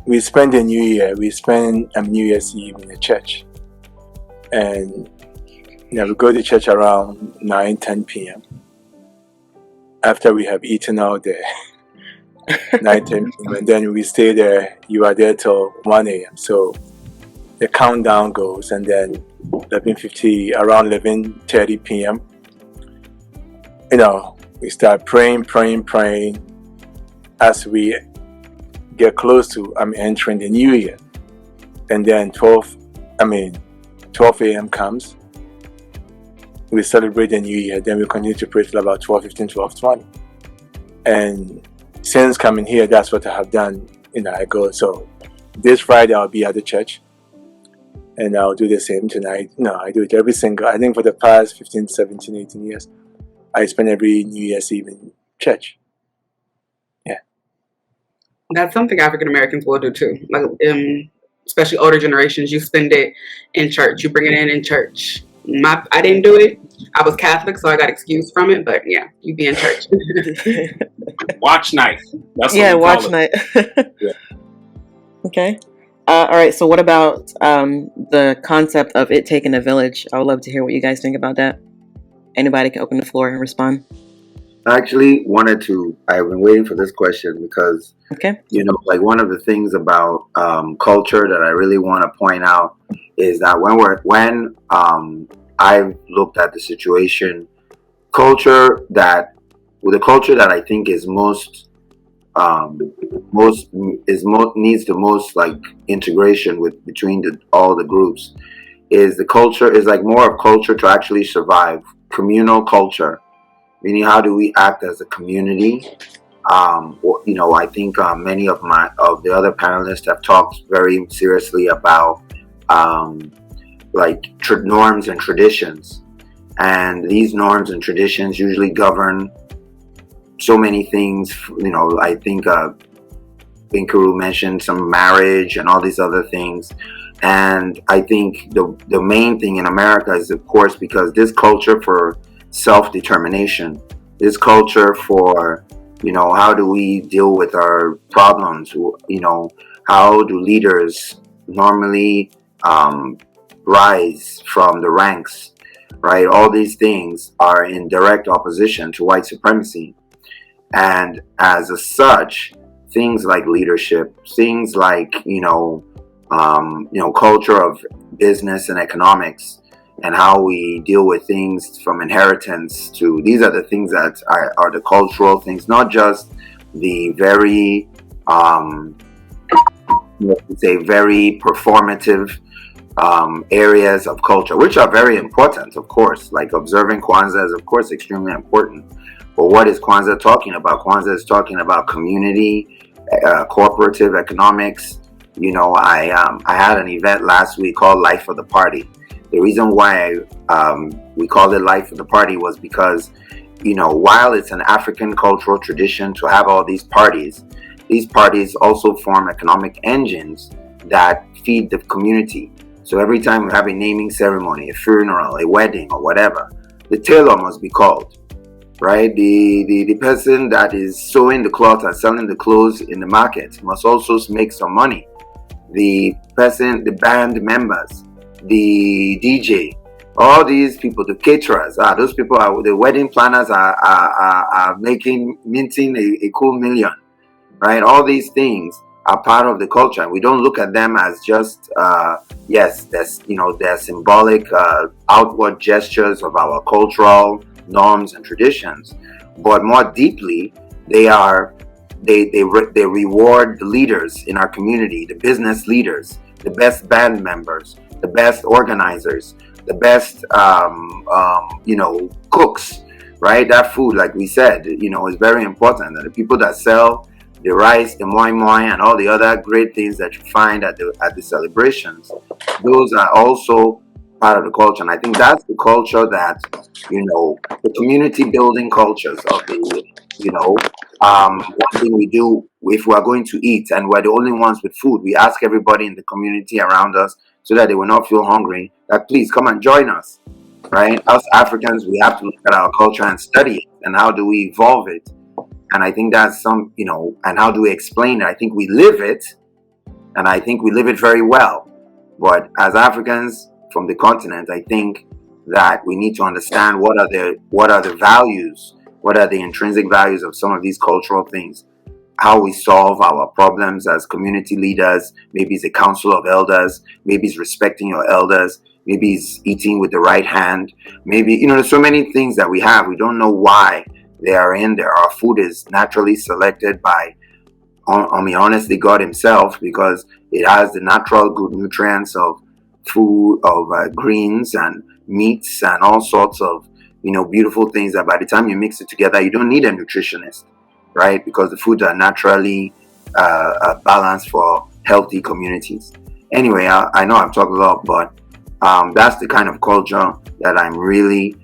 we spend the New Year, New Year's Eve in the church. And we go to church around 9-10 p.m. After we have eaten out there, 9-10 p.m. And then we stay there. You are there till 1 a.m. So the countdown goes, and then 11:50, around 11:30 p.m. We start praying as we get close to entering the new year. And then 12 a.m. comes. We celebrate the new year. Then we continue to pray till about 12:15, 12:20. And since coming here, that's what I have done. I go. So this Friday I'll be at the church. And I'll do the same tonight. I do it I think for the past 15, 17, 18 years, I spend every New Year's Eve in church. Yeah. That's something African Americans will do too. Like, especially older generations, you spend it in church. You bring it in church. I didn't do it. I was Catholic, so I got excused from it. But yeah, you be in church. Watch night. That's what watch night. Yeah. Okay. All right. So what about the concept of it taking a village? I would love to hear what you guys think about that. Anybody can open the floor and respond. I actually I've been waiting for this question because, okay, one of the things about culture that I really want to point out is that when I've looked at the situation, the culture that I think is needs the most like integration between all the groups is the culture is like more of culture to actually survive, communal culture, meaning how do we act as a community. I think many of the other panelists have talked very seriously about norms and traditions, and these norms and traditions usually govern so many things. I think Binkaru mentioned some marriage and all these other things. And I think the main thing in America is, of course, because this culture for self-determination, this culture for, how do we deal with our problems? How do leaders normally rise from the ranks? right? All these things are in direct opposition to white supremacy. And as a such, things like leadership, things like, culture of business and economics, and how we deal with things from inheritance to, these are the things that are the cultural things, not just the very, very performative areas of culture, which are very important, of course. Like observing Kwanzaa is, of course, extremely important. But what is Kwanzaa talking about? Kwanzaa is talking about community, cooperative economics. I had an event last week called Life of the Party. The reason why we called it Life of the Party was because, while it's an African cultural tradition to have all these parties also form economic engines that feed the community. So every time we have a naming ceremony, a funeral, a wedding, or whatever, the tailor must be called, right? The person that is sewing the cloth and selling the clothes in the market must also make some money. The band members, the DJ, all these people, the caterers, those people the wedding planners are minting a cool million, right? All these things are part of the culture. We don't look at them as just they're symbolic outward gestures of our cultural norms and traditions, but more deeply they reward the leaders in our community, the business leaders, the best band members, the best organizers, the best cooks, right? That food, like we said, is very important. And the people that sell the rice, the moi moi, and all the other great things that you find at the celebrations, those are also part of the culture. And I think that's the culture that, the community building cultures of one thing we do if we're going to eat and we're the only ones with food, we ask everybody in the community around us so that they will not feel hungry, that please come and join us, right? Us Africans, we have to look at our culture and study it, and how do we evolve it. And I think that's and how do we explain it? I think we live it, and I think we live it very well. But as Africans from the continent, I think that we need to understand what are the values, what are the intrinsic values of some of these cultural things, how we solve our problems as community leaders. Maybe it's a council of elders, maybe it's respecting your elders, maybe it's eating with the right hand, maybe, there's so many things that we have. We don't know why they are in there. Our food is naturally selected by, honestly, God himself, because it has the natural good nutrients of food, of greens and meats and all sorts of, beautiful things that by the time you mix it together, you don't need a nutritionist, right? Because the foods are naturally balanced for healthy communities. Anyway, I know I've talked a lot, but that's the kind of culture that I'm really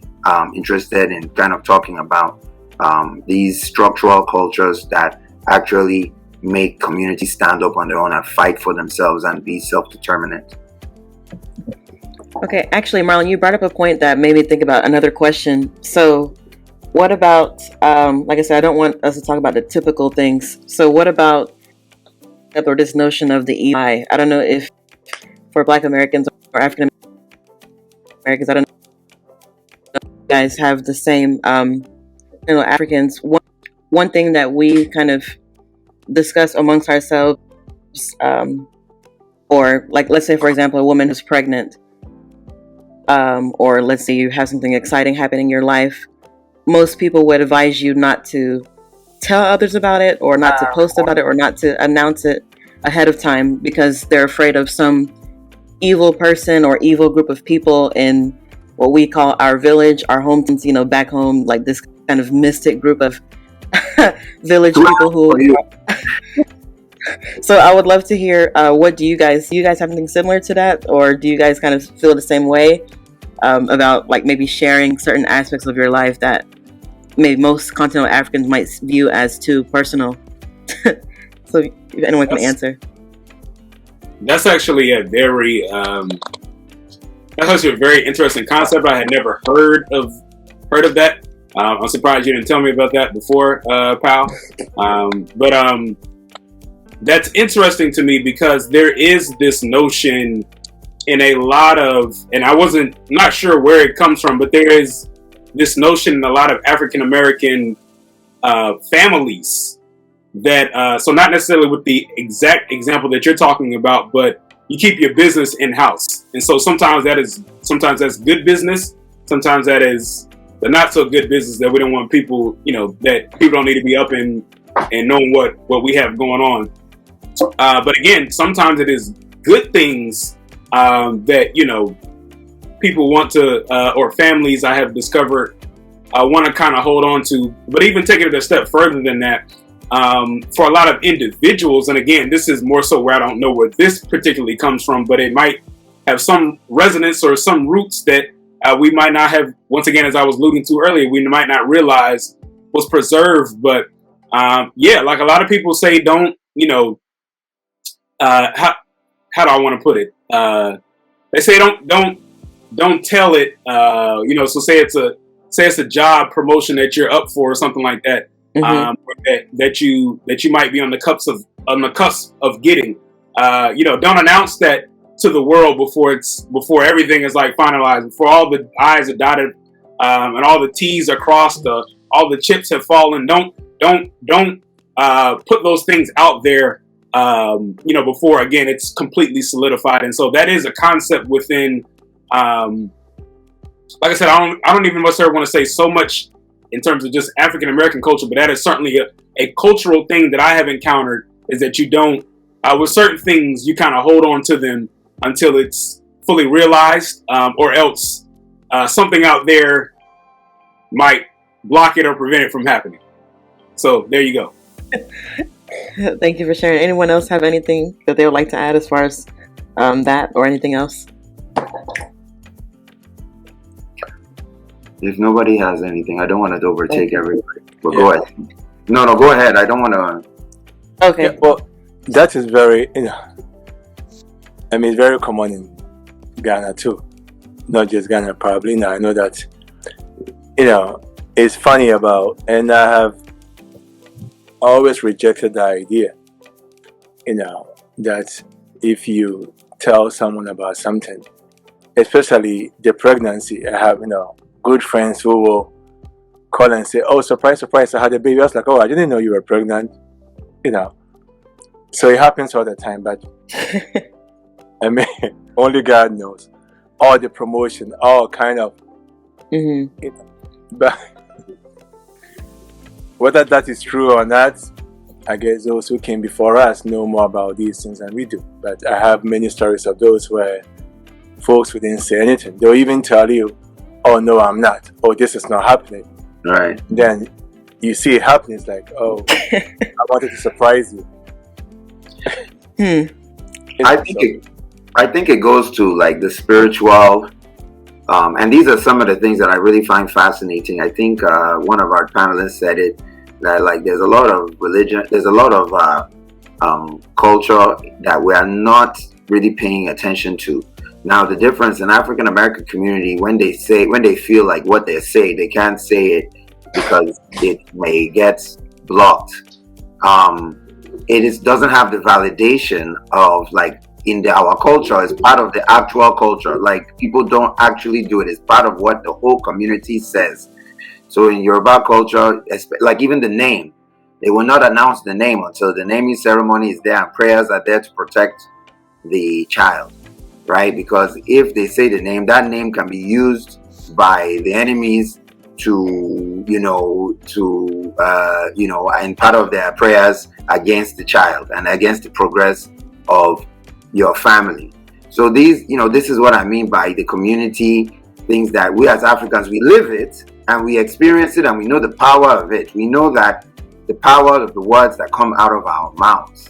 interested in kind of talking about. These structural cultures that actually make communities stand up on their own and fight for themselves and be self-determinant. Okay, actually, Marlon, you brought up a point that made me think about another question. So what about, like I said, I don't want us to talk about the typical things. So what about or this notion of the EI? I don't know if for Black Americans or African Americans, I don't know if you guys have the same, Africans. One thing that we kind of discuss amongst ourselves, or like, let's say, for example, a woman who's pregnant, or let's say you have something exciting happening in your life, most people would advise you not to tell others about it, or not to post about it, or not to announce it ahead of time, because they're afraid of some evil person or evil group of people in what we call our village, our hometowns, back home, like this kind of mystic group of village people who. So I would love to hear, what do you guys have something similar to that, or do you guys kind of feel the same way about like maybe sharing certain aspects of your life that maybe most continental Africans might view as too personal? So if anyone can answer. That's actually a very interesting concept. I had never heard of that. I'm surprised you didn't tell me about that before, pal. But that's interesting to me, because there is this notion in a lot of, and I wasn't not sure where it comes from, but there is this notion in a lot of African American families that so not necessarily with the exact example that you're talking about, but you keep your business in house, and so sometimes that's good business, sometimes that is the not so good business that we don't want people, that people don't need to be up and knowing what we have going on. But again, sometimes it is good things that people want to or families I have discovered want to kind of hold on to. But even taking it a step further than that, for a lot of individuals, and again, this is more so where I don't know where this particularly comes from, but it might have some resonance or some roots that we might not have, once again, as I was alluding to earlier, we might not realize was preserved. But like a lot of people say, don't, how do I want to put it? They say don't tell it. So say it's a job promotion that you're up for or something like that. That you might be on the cusp of getting. Don't announce that to the world before everything is like finalized, before all the I's are dotted and all the T's are crossed, all the chips have fallen. Don't put those things out there. Before again it's completely solidified, and so that is a concept within. Like I said, I don't even necessarily want to say so much in terms of just African American culture, but that is certainly a cultural thing that I have encountered, is that you don't, with certain things, you kind of hold on to them until it's fully realized, or else something out there might block it or prevent it from happening. So there you go. Thank you for sharing. Anyone else have anything that they would like to add as far as that or anything else? If nobody has anything, I don't want to overtake everybody. But go ahead. No, go ahead. I don't want to. Okay. Yeah, well, that is very, it's very common in Ghana too. Not just Ghana, probably. Now I know that, it's funny about, and I have always rejected the idea, that if you tell someone about something, especially the pregnancy, I have, good friends who will call and say, "Oh, surprise, surprise, I had a baby." I was like, "Oh, I didn't know you were pregnant," So it happens all the time, but only God knows. All the promotion, all kind of, but whether that is true or not, I guess those who came before us know more about these things than we do. But I have many stories of those where folks wouldn't say anything. They'll even tell you, "Oh, no, I'm not. Oh, this is not happening." Right. Then you see it happening. It's like, "Oh, I wanted to surprise you." I think it goes to like the spiritual, and these are some of the things that I really find fascinating. I think one of our panelists said it, that like there's a lot of religion, there's a lot of culture that we are not really paying attention to. Now, the difference in African American community, when they feel like what they say, they can't say it because it may get blocked. It doesn't have the validation of like in our culture. It's part of the actual culture. Like people don't actually do it. It's part of what the whole community says. So in Yoruba culture, like even the name, they will not announce the name until the naming ceremony is there and prayers are there to protect the child. Right? Because if they say the name, that name can be used by the enemies to, and part of their prayers against the child and against the progress of your family. So these, this is what I mean by the community things that we as Africans, we live it and we experience it and we know the power of it. We know that the power of the words that come out of our mouths,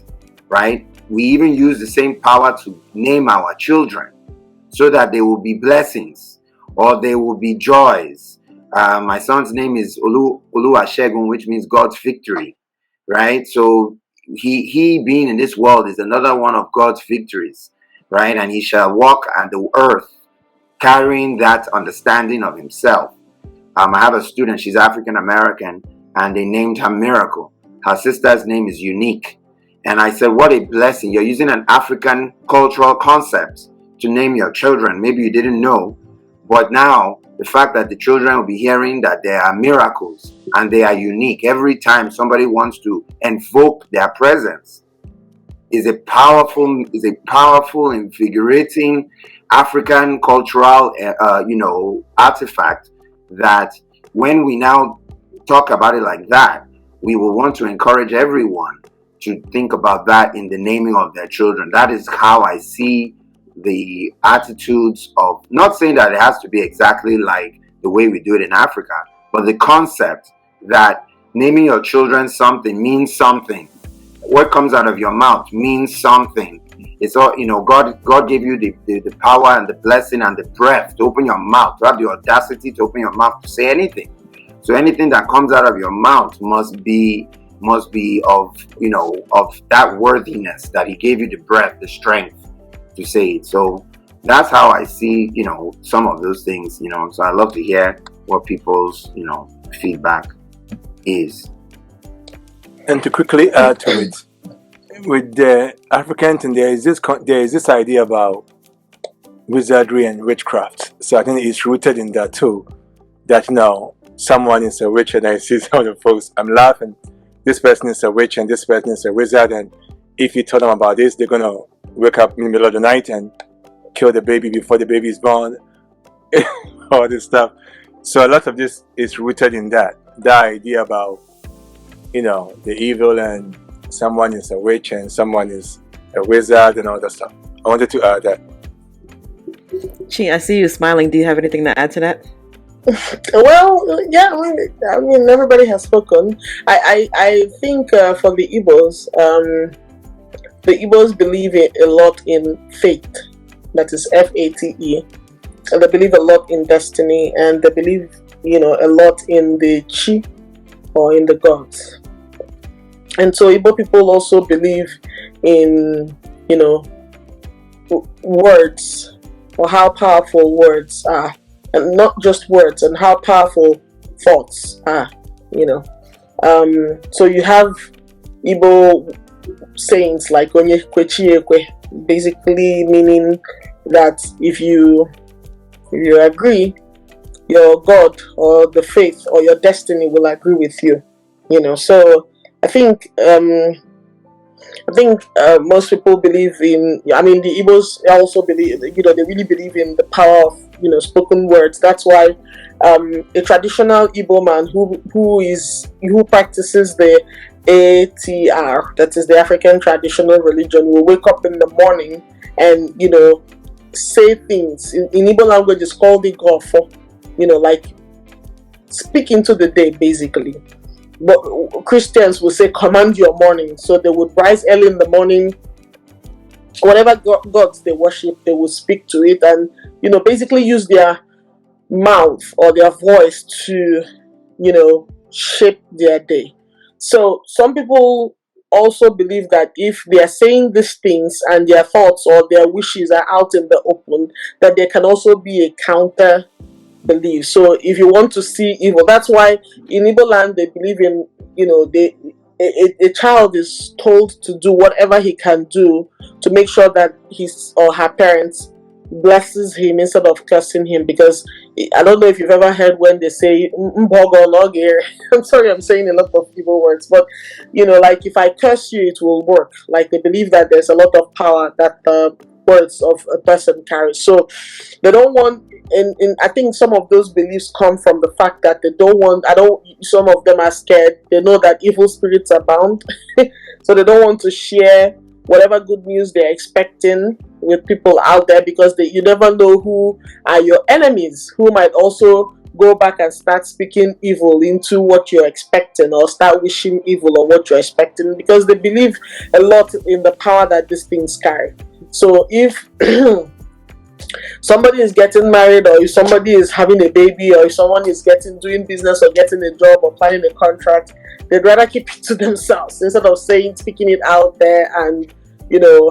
right? We even use the same power to name our children so that they will be blessings or they will be joys. My son's name is Oluwasegun, which means God's victory, right? So he being in this world is another one of God's victories, right? And he shall walk on the earth carrying that understanding of himself. I have a student, she's African American, and they named her Miracle. Her sister's name is Unique. And I said, what a blessing. You're using an African cultural concept to name your children. Maybe you didn't know, but now the fact that the children will be hearing that there are miracles and they are unique every time somebody wants to invoke their presence is a powerful, invigorating African cultural, artifact that when we now talk about it like that, we will want to encourage everyone to think about that in the naming of their children. That is how I see the attitudes of, not saying that it has to be exactly like the way we do it in Africa, but the concept that naming your children something means something. What comes out of your mouth means something. It's all, God gave you the power and the blessing and the breath to open your mouth, to have the audacity to open your mouth to say anything. So anything that comes out of your mouth must be of that worthiness that He gave you the breath, the strength to say it. So that's how I see, some of those things, so I love to hear what people's, feedback is. And to quickly add to it, with the African thing, there is this idea about wizardry and witchcraft. So I think it's rooted in that too. That someone is a witch, and I see some of the folks, I'm laughing. This person is a witch and this person is a wizard, and if you tell them about this, they're gonna wake up in the middle of the night and kill the baby before the baby is born. All this stuff. So a lot of this is rooted in that idea about the evil, and someone is a witch and someone is a wizard and all that stuff. I wanted to add that. Chi, I see you smiling. Do you have anything to add to that? Well, yeah, I mean, everybody has spoken. I think for the Igbos believe a lot in faith. That is FATE. And they believe a lot in destiny, and they believe, a lot in the Chi, or in the gods. And so Igbo people also believe in, words, or how powerful words are. And not just words, and how powerful thoughts are, So you have Igbo sayings like Onye kwechi ekwe, basically meaning that if you agree, your God or the faith or your destiny will agree with you. So I think most people believe in. I mean, the Igbos also believe. They really believe in the power of spoken words. That's why a traditional Igbo man who practices the ATR, that is the African traditional religion, will wake up in the morning and say things in Igbo language is called the gofo, like speak into the day basically. But Christians will say command your morning, so they would rise early in the morning. Whatever gods they worship, they will speak to it, and basically use their mouth or their voice to shape their day. So some people also believe that if they are saying these things and their thoughts or their wishes are out in the open, that there can also be a counter belief. So if you want to see evil, that's why in Igbo land they believe in, a child is told to do whatever he can do to make sure that his or her parents blesses him instead of cursing him, because I don't know if you've ever heard when they say I'm sorry, I'm saying a lot of evil words, but like if I curse you, it will work. Like they believe that there's a lot of power that the words of a person carries. So they don't want, and I think some of those beliefs come from the fact that they don't want, some of them are scared. They know that evil spirits abound, so they don't want to share whatever good news they're expecting with people out there, because you never know who are your enemies, who might also go back and start speaking evil into what you're expecting, or start wishing evil on what you're expecting, because they believe a lot in the power that these things carry. So if somebody is getting married, or if somebody is having a baby, or if someone is doing business or getting a job or planning a contract, they'd rather keep it to themselves instead of speaking it out there and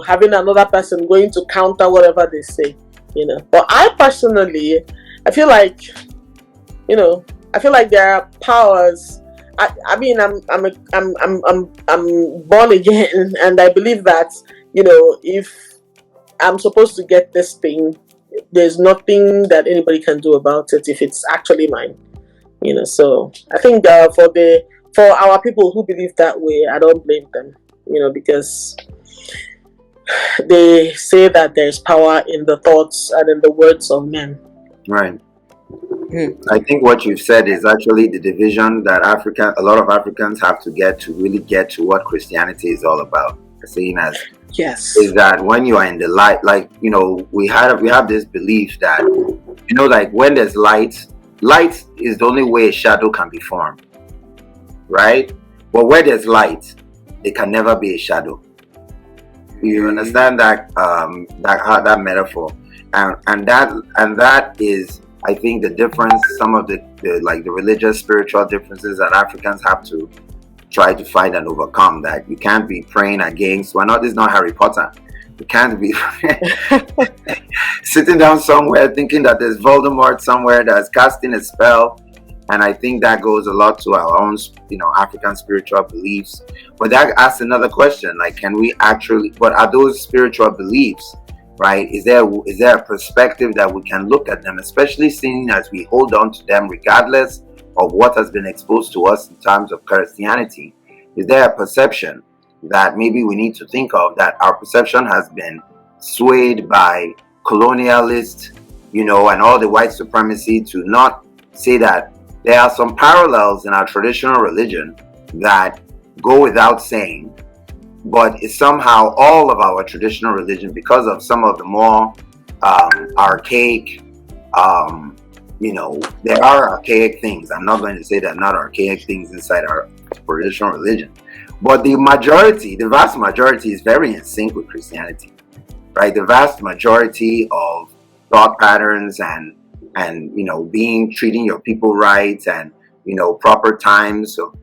having another person going to counter whatever they say. But I personally, I feel like there are powers. I mean, I'm born again, and I believe that if I'm supposed to get this thing. There's nothing that anybody can do about it if it's actually mine. So I think for our people who believe that way, I don't blame them. Because they say that there's power in the thoughts and in the words of men. Right. I think what you've said is actually the division that a lot of Africans have to get to really get to what Christianity is all about. Seeing as Yes, is that when you are in the light, like we have this belief that like when there's light is the only way a shadow can be formed, right? But where there's light, there can never be a shadow. You understand that that metaphor, and that is, I think, the difference. Some of the religious, spiritual differences that Africans have to try to fight and overcome. That you can't be praying against. This is not Harry Potter. You can't be sitting down somewhere thinking that there's Voldemort somewhere that's casting a spell. And I think that goes a lot to our own, African spiritual beliefs. But that asks another question: like, can we actually? What are those spiritual beliefs? Right? Is there a perspective that we can look at them, especially seeing as we hold on to them, regardless of what has been exposed to us in terms of Christianity? Is there a perception that maybe we need to think of, that our perception has been swayed by colonialists, and all the white supremacy, to not say that there are some parallels in our traditional religion that go without saying, but it's somehow all of our traditional religion, because of some of the more archaic, there are archaic things. I'm not going to say there are not archaic things inside our traditional religion, but the vast majority is very in sync with Christianity, right? The vast majority of thought patterns and treating your people right, and proper times of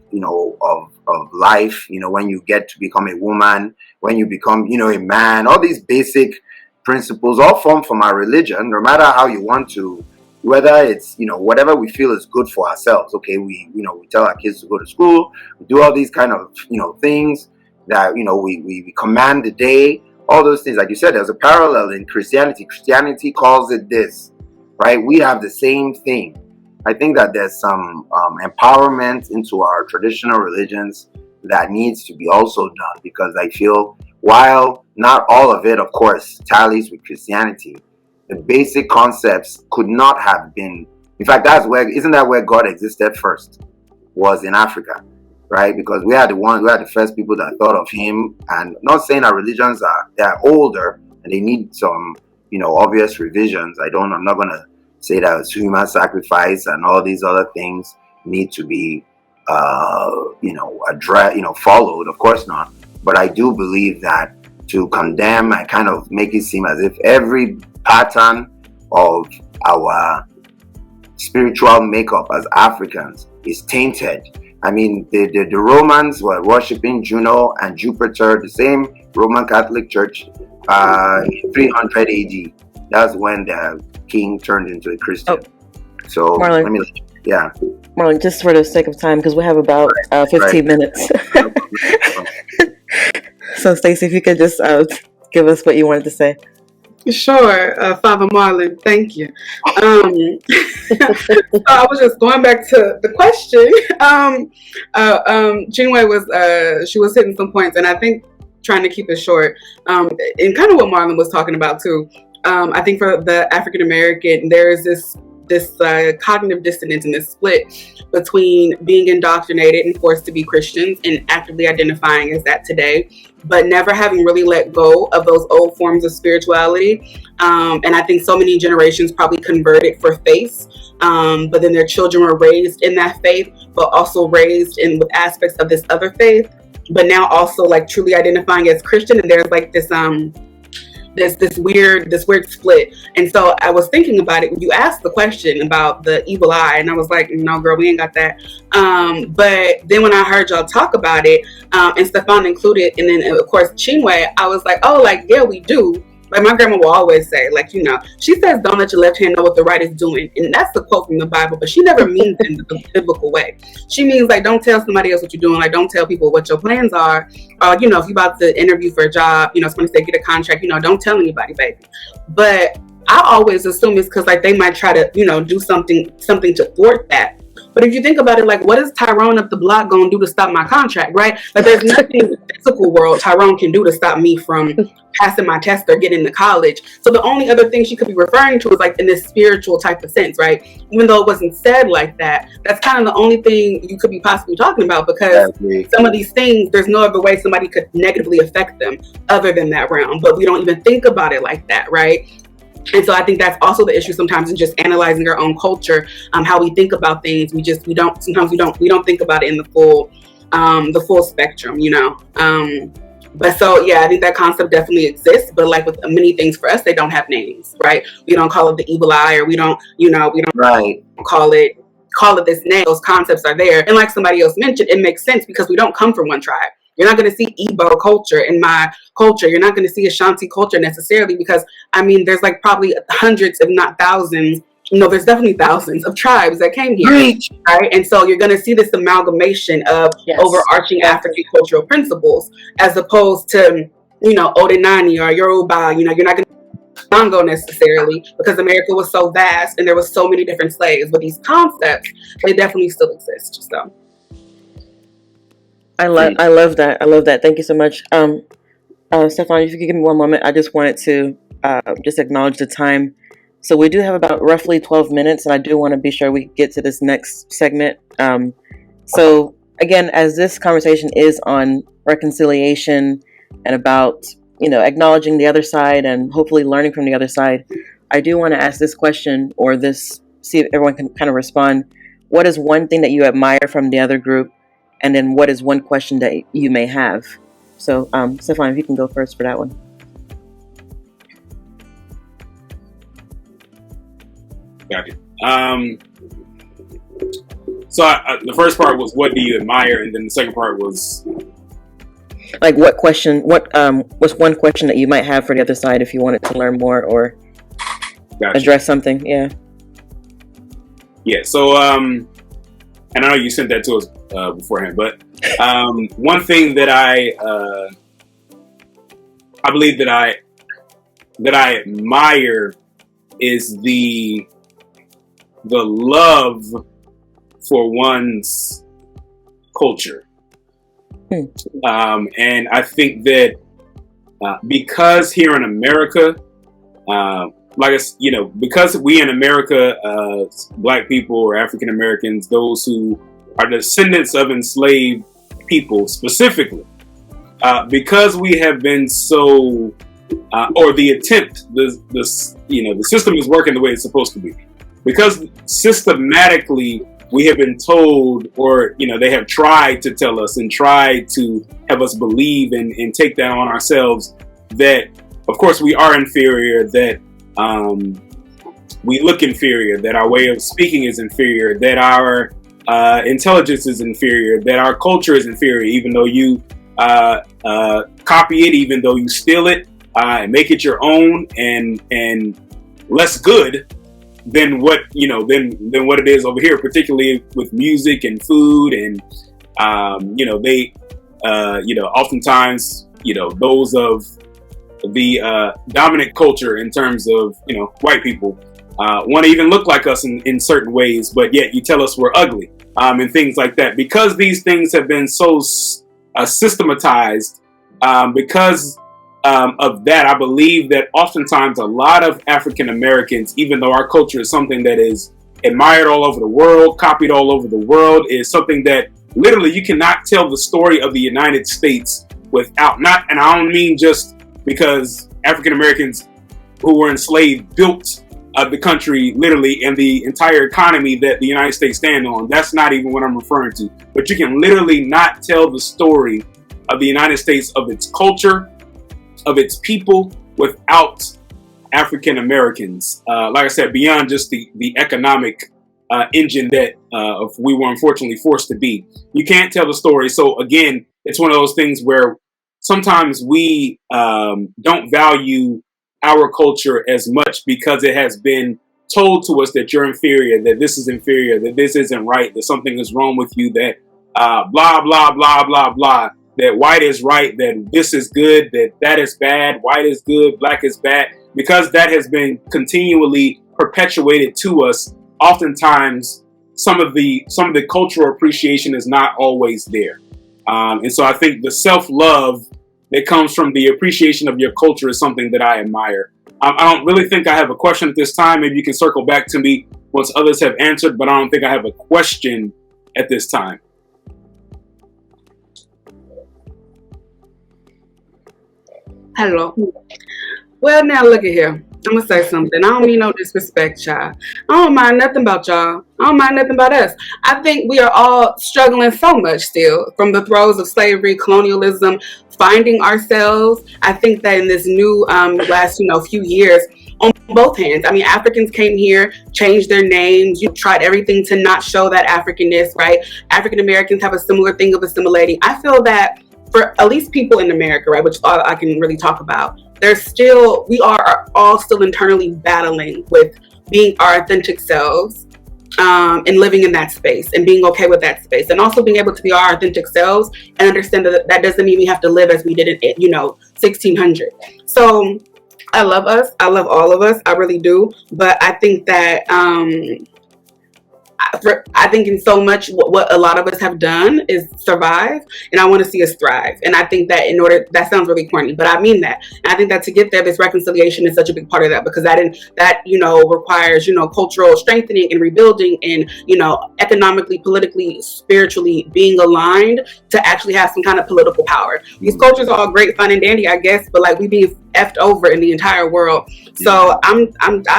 life, when you get to become a woman, when you become a man, all these basic principles all form from our religion, no matter how you want to, whether it's whatever we feel is good for ourselves. Okay, we tell our kids to go to school, we do all these kind of things that we command the day, all those things. Like you said, there's a parallel in Christianity. Christianity calls it this, right? We have the same thing. I think that there's some empowerment into our traditional religions that needs to be also done, because I feel, while not all of it, of course, tallies with Christianity, the basic concepts could not have been. In fact, isn't that where God existed first? Was in Africa, right? Because we are the first people that thought of Him. And not saying our religions they're older and they need some obvious revisions. I'm not going to say that it's human sacrifice and all these other things need to be addressed, followed. Of course not. But I do believe that to condemn and kind of make it seem as if every pattern of our spiritual makeup as Africans is tainted. I mean, the Romans were worshipping Juno and Jupiter, the same Roman Catholic Church, in 300 AD. That's when the king turned into a Christian. So, Marlon, yeah. Marlon, just for the sake of time, because we have about 15 minutes. So, Stacey, if you could just give us what you wanted to say. Sure, Father Marlon, thank you. So I was just going back to the question. Chinwe she was hitting some points, and I think trying to keep it short, and kind of what Marlon was talking about too. I think for the African American, there is this cognitive dissonance and this split between being indoctrinated and forced to be Christians and actively identifying as that today, but never having really let go of those old forms of spirituality. And I think so many generations probably converted for faith, but then their children were raised in that faith, but also raised with aspects of this other faith, but now also like truly identifying as Christian. And there's like this this weird split. And so I was thinking about it when you asked the question about the evil eye, and I was like, no girl, we ain't got that. But then when I heard y'all talk about it, and Stefan included, and then of course Chinwe, I was like, oh, like yeah, we do. Like my grandma will always say, like, you know, she says, don't let your left hand know what the right is doing. And that's the quote from the Bible, but she never means it in the biblical way. She means like, don't tell somebody else what you're doing. Like, don't tell people what your plans are. You know, if you're about to interview for a job, you know, somebody say get a contract, you know, don't tell anybody, baby. But I always assume it's because like they might try to, you know, do something to thwart that. But if you think about it, like, what is Tyrone up the block going to do to stop my contract, right? Like, there's nothing in the physical world Tyrone can do to stop me from passing my test or getting to college. So the only other thing she could be referring to is like in this spiritual type of sense, right? Even though it wasn't said like that, that's kind of the only thing you could be possibly talking about, because some of these things, there's no other way somebody could negatively affect them other than that realm. But we don't even think about it like that, right? And so I think that's also the issue sometimes in just analyzing our own culture, how we think about things. We don't think about it in the full spectrum, you know. But so, yeah, I think that concept definitely exists. But like with many things for us, they don't have names, right? We don't call it the evil eye, or we don't call it this name. Those concepts are there. And like somebody else mentioned, it makes sense because we don't come from one tribe. You're not going to see Igbo culture in my culture. You're not going to see Ashanti culture necessarily, because, I mean, there's like probably hundreds, if not thousands. No, there's definitely thousands of tribes that came here, right? And so you're going to see this amalgamation of overarching African cultural principles, as opposed to, you know, Odenani or Yoruba. You know, you're not going to Congo necessarily, because America was so vast and there was so many different slaves. But these concepts, they definitely still exist. So. I love that. I love that. Thank you so much. Stefan, if you could give me one moment, I just wanted to just acknowledge the time. So we do have about roughly 12 minutes, and I do want to be sure we get to this next segment. So again, as this conversation is on reconciliation and about, you know, acknowledging the other side and hopefully learning from the other side, I do want to ask this question, or see if everyone can kind of respond. What is one thing that you admire from the other group? And then what is one question that you may have? So, Stefan, if you can go first for that one. Gotcha. So the first part was, what do you admire? And then the second part was, like, what's one question that you might have for the other side if you wanted to learn more or address something? Yeah. Yeah. So, and I know you sent that to us beforehand, but one thing that I believe that I admire is the love for one's culture. And I think that because here in America, because we in America, Black people or African Americans, those who are descendants of enslaved people specifically, because we have been so, or the system is working the way it's supposed to be. Because systematically we have been told, or, you know, they have tried to tell us and tried to have us believe and take that on ourselves, that of course we are inferior, that we look inferior, that our way of speaking is inferior, that our intelligence is inferior, that our culture is inferior, even though you copy it, even though you steal it and make it your own, and less good than what than what it is over here, particularly with music and food, and oftentimes those of the dominant culture in terms of white people want to even look like us in certain ways, but yet you tell us we're ugly, and things like that. Because these things have been so systematized, because of that, I believe that oftentimes a lot of African Americans, even though our culture is something that is admired all over the world, copied all over the world, is something that literally you cannot tell the story of the United States without, and I don't mean just because African Americans who were enslaved built the country literally and the entire economy that the United States stand on. That's not even what I'm referring to. But you can literally not tell the story of the United States, of its culture, of its people, without African Americans. Like I said, beyond just the economic engine that we were unfortunately forced to be. You can't tell the story. So again, it's one of those things where sometimes we don't value our culture as much because it has been told to us that you're inferior, that this is inferior, that this isn't right, that something is wrong with you, that blah, blah, blah, blah, blah, that white is right, that this is good, that that is bad, white is good, black is bad. Because that has been continually perpetuated to us, oftentimes some of the cultural appreciation is not always there. And so I think the self-love that comes from the appreciation of your culture is something that I admire. I don't really think I have a question at this time. Maybe you can circle back to me once others have answered, but I don't think I have a question at this time. Hello. Well, now look at here. I'm gonna say something. I don't mean no disrespect, y'all. I don't mind nothing about y'all. I don't mind nothing about us. I think we are all struggling so much still from the throes of slavery, colonialism, finding ourselves. I think that in this new last few years, on both hands. I mean, Africans came here, changed their names, tried everything to not show that Africanness, right? African Americans have a similar thing of assimilating. I feel that for at least people in America, right, which I can really talk about, we are all still internally battling with being our authentic selves, and living in that space and being okay with that space, and also being able to be our authentic selves and understand that that doesn't mean we have to live as we did in 1600. So I love us. I love all of us. I really do. But I think that I think in so much what a lot of us have done is survive, and I want to see us thrive. And I think that that sounds really corny, but I mean that. And I think that to get there, this reconciliation is such a big part of that, because that requires cultural strengthening and rebuilding, and economically, politically, spiritually being aligned to actually have some kind of political power. These cultures are all great, fun and dandy, I guess, but like we being effed over in the entire world. So I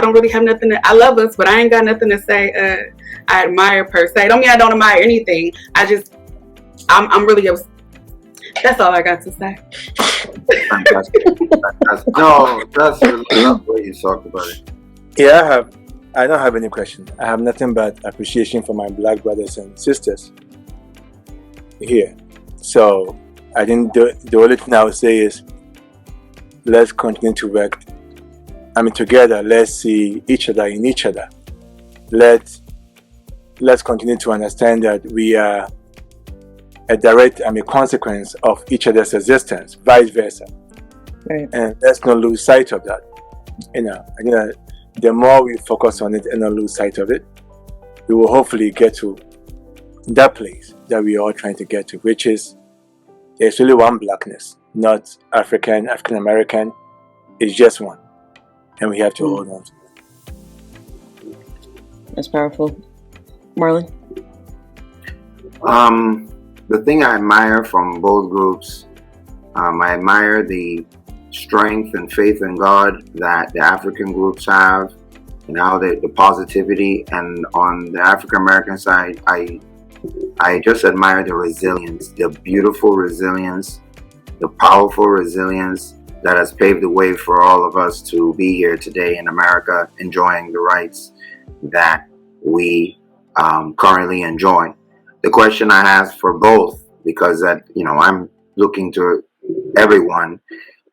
don't really have nothing I love us, but I ain't got nothing to say I admire per se. Don't mean I don't admire anything. I'm really that's all I got to say. Fantastic. No, that's the way you talked about it. Yeah, I don't have any question. I have nothing but appreciation for my black brothers and sisters here. So I think the only thing I would say is, let's continue to work. Together. Let's see each other in each other. Let's continue to understand that we are a direct consequence of each other's existence, vice versa. Right. And let's not lose sight of that. The more we focus on it and not lose sight of it, we will hopefully get to that place that we are all trying to get to, which is there's really one blackness, not African American. It's just one, and we have to hold on to it. That's powerful. Marlon? The thing I admire from both groups, I admire the strength and faith in God that the African groups have, and how the positivity, and on the African American side, I just admire the resilience, the beautiful resilience, the powerful resilience that has paved the way for all of us to be here today in America, enjoying the rights that we currently enjoy. The question I have for both, because I'm looking to everyone,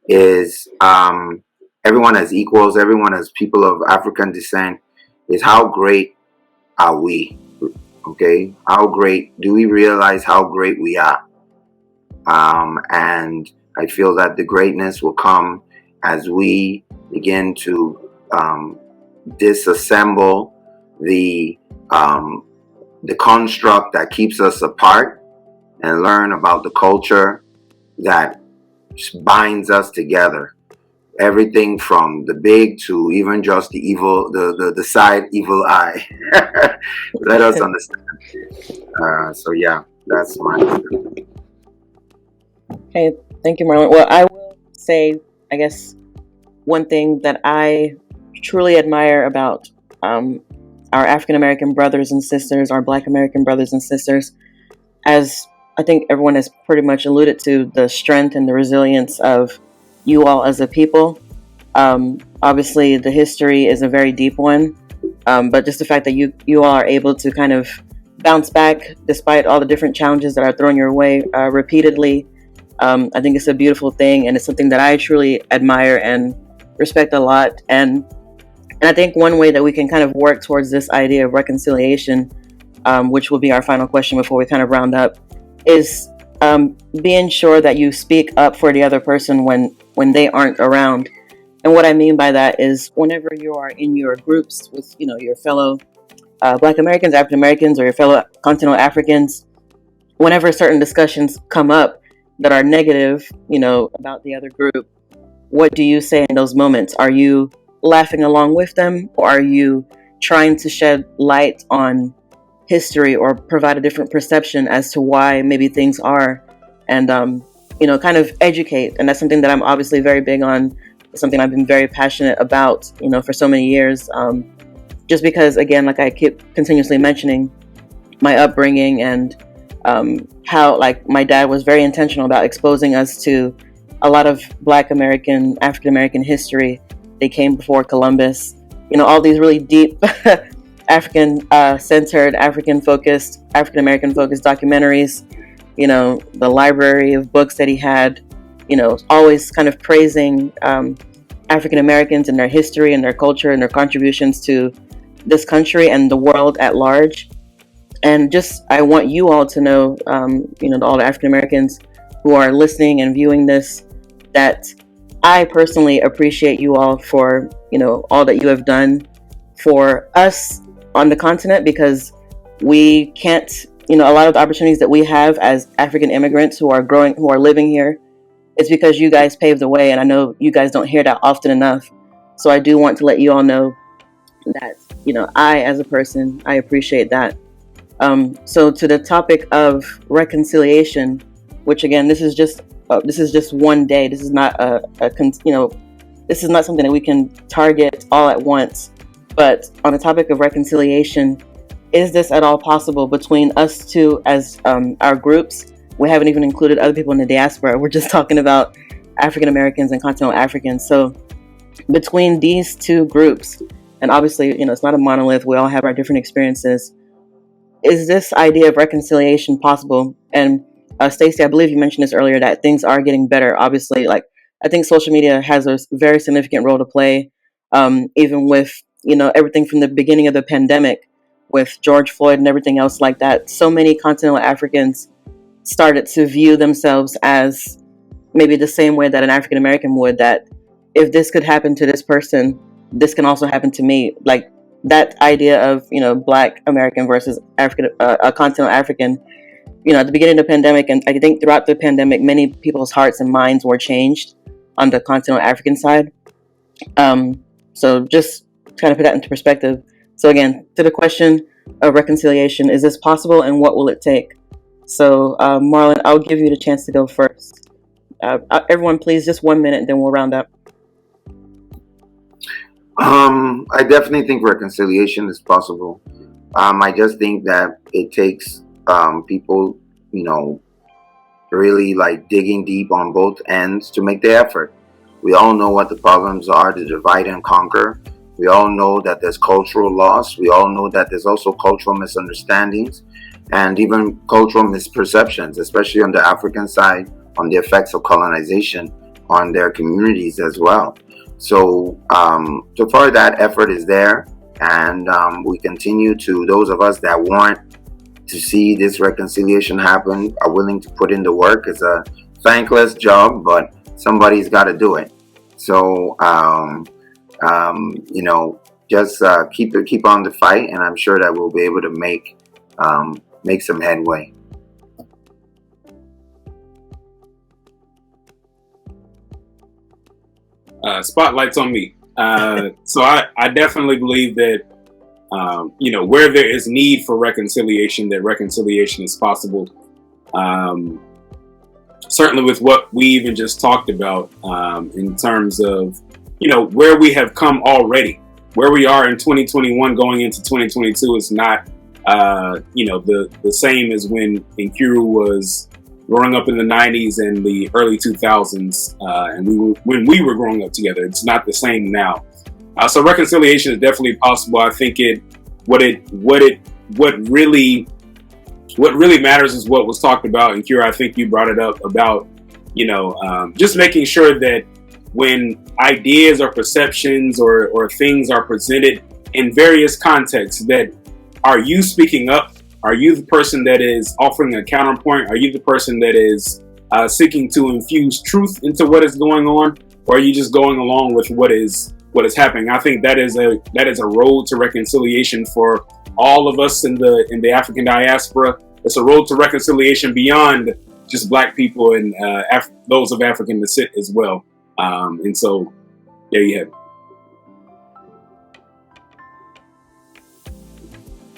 is everyone as equals, everyone as people of African descent, is how great are we? Okay, how great do we realize how great we are? And I feel that the greatness will come as we begin to disassemble the construct that keeps us apart, and learn about the culture that binds us together. Everything from the big to even just the evil, the side evil eye. Let us understand. So yeah, that's my. Okay, thank you, Marlon. Well, I will say, I guess, one thing that I truly admire about our African American brothers and sisters, our Black American brothers and sisters, as I think everyone has pretty much alluded to, the strength and the resilience of you all as a people. Obviously, the history is a very deep one, but just the fact that you all are able to kind of bounce back despite all the different challenges that are thrown your way repeatedly, I think it's a beautiful thing, and it's something that I truly admire and respect a lot. And I think one way that we can kind of work towards this idea of reconciliation, which will be our final question before we kind of round up, is being sure that you speak up for the other person when they aren't around. And what I mean by that is whenever you are in your groups with, your fellow Black Americans, African Americans, or your fellow continental Africans, whenever certain discussions come up that are negative, about the other group, what do you say in those moments? Are you laughing along with them, or are you trying to shed light on history or provide a different perception as to why maybe things are, and kind of educate? And that's something that I'm obviously very big on. It's something I've been very passionate about, for so many years. Just because, again, like I keep continuously mentioning, my upbringing and how, like, my dad was very intentional about exposing us to a lot of Black American, African American history. They came before Columbus, all these really deep African centered, African focused, African American focused documentaries, the library of books that he had, always kind of praising African Americans and their history and their culture and their contributions to this country and the world at large. And just, I want you all to know, all the African Americans who are listening and viewing this, that I personally appreciate you all for, all that you have done for us on the continent, because we can't, a lot of the opportunities that we have as African immigrants who are living here, it's because you guys paved the way. And I know you guys don't hear that often enough. So I do want to let you all know that, I, as a person, I appreciate that. So to the topic of reconciliation, which again, this is just one day. This is not this is not something that we can target all at once. But on the topic of reconciliation, is this at all possible between us two as our groups? We haven't even included other people in the diaspora. We're just talking about African Americans and continental Africans. So between these two groups, and obviously, it's not a monolith. We all have our different experiences. Is this idea of reconciliation possible? And Stacey, I believe you mentioned this earlier, that things are getting better. Obviously, like, I think social media has a very significant role to play, even with, everything from the beginning of the pandemic with George Floyd and everything else like that. So many continental Africans started to view themselves as maybe the same way that an African American would, that if this could happen to this person, this can also happen to me. Like, that idea of, Black American versus African, continental African, at the beginning of the pandemic, and I think throughout the pandemic, many people's hearts and minds were changed on the continental African side. So just kind of put that into perspective. So again, to the question of reconciliation, is this possible and what will it take? So Marlon, I'll give you the chance to go first. Everyone, please, just 1 minute, then we'll round up. I definitely think reconciliation is possible. I just think that it takes people, really like digging deep on both ends to make the effort. We all know what the problems are, to divide and conquer. We all know that there's cultural loss. We all know that there's also cultural misunderstandings and even cultural misperceptions, especially on the African side, on the effects of colonization on their communities as well. So far that effort is there, and we continue to, those of us that want to see this reconciliation happen are willing to put in the work. It's a thankless job, but somebody's got to do it. So just keep on the fight, and I'm sure that we'll be able to make some headway. Spotlight's on me. So I definitely believe that, where there is need for reconciliation, that reconciliation is possible. Certainly with what we even just talked about, in terms of, where we have come already. Where we are in 2021 going into 2022 is not, the same as when Nkiru was growing up in the 90s and the early 2000s, and when we were growing up together. It's not the same now. So reconciliation is definitely possible. I think what really matters is what was talked about. And Kira, I think you brought it up about, just making sure that when ideas or perceptions or things are presented in various contexts, that are you speaking up? Are you the person that is offering a counterpoint? Are you the person that is seeking to infuse truth into what is going on? Or are you just going along with what is happening? I think that is a road to reconciliation for all of us in the African diaspora. It's a road to reconciliation beyond just Black people and those of African descent as well. And so there you have it.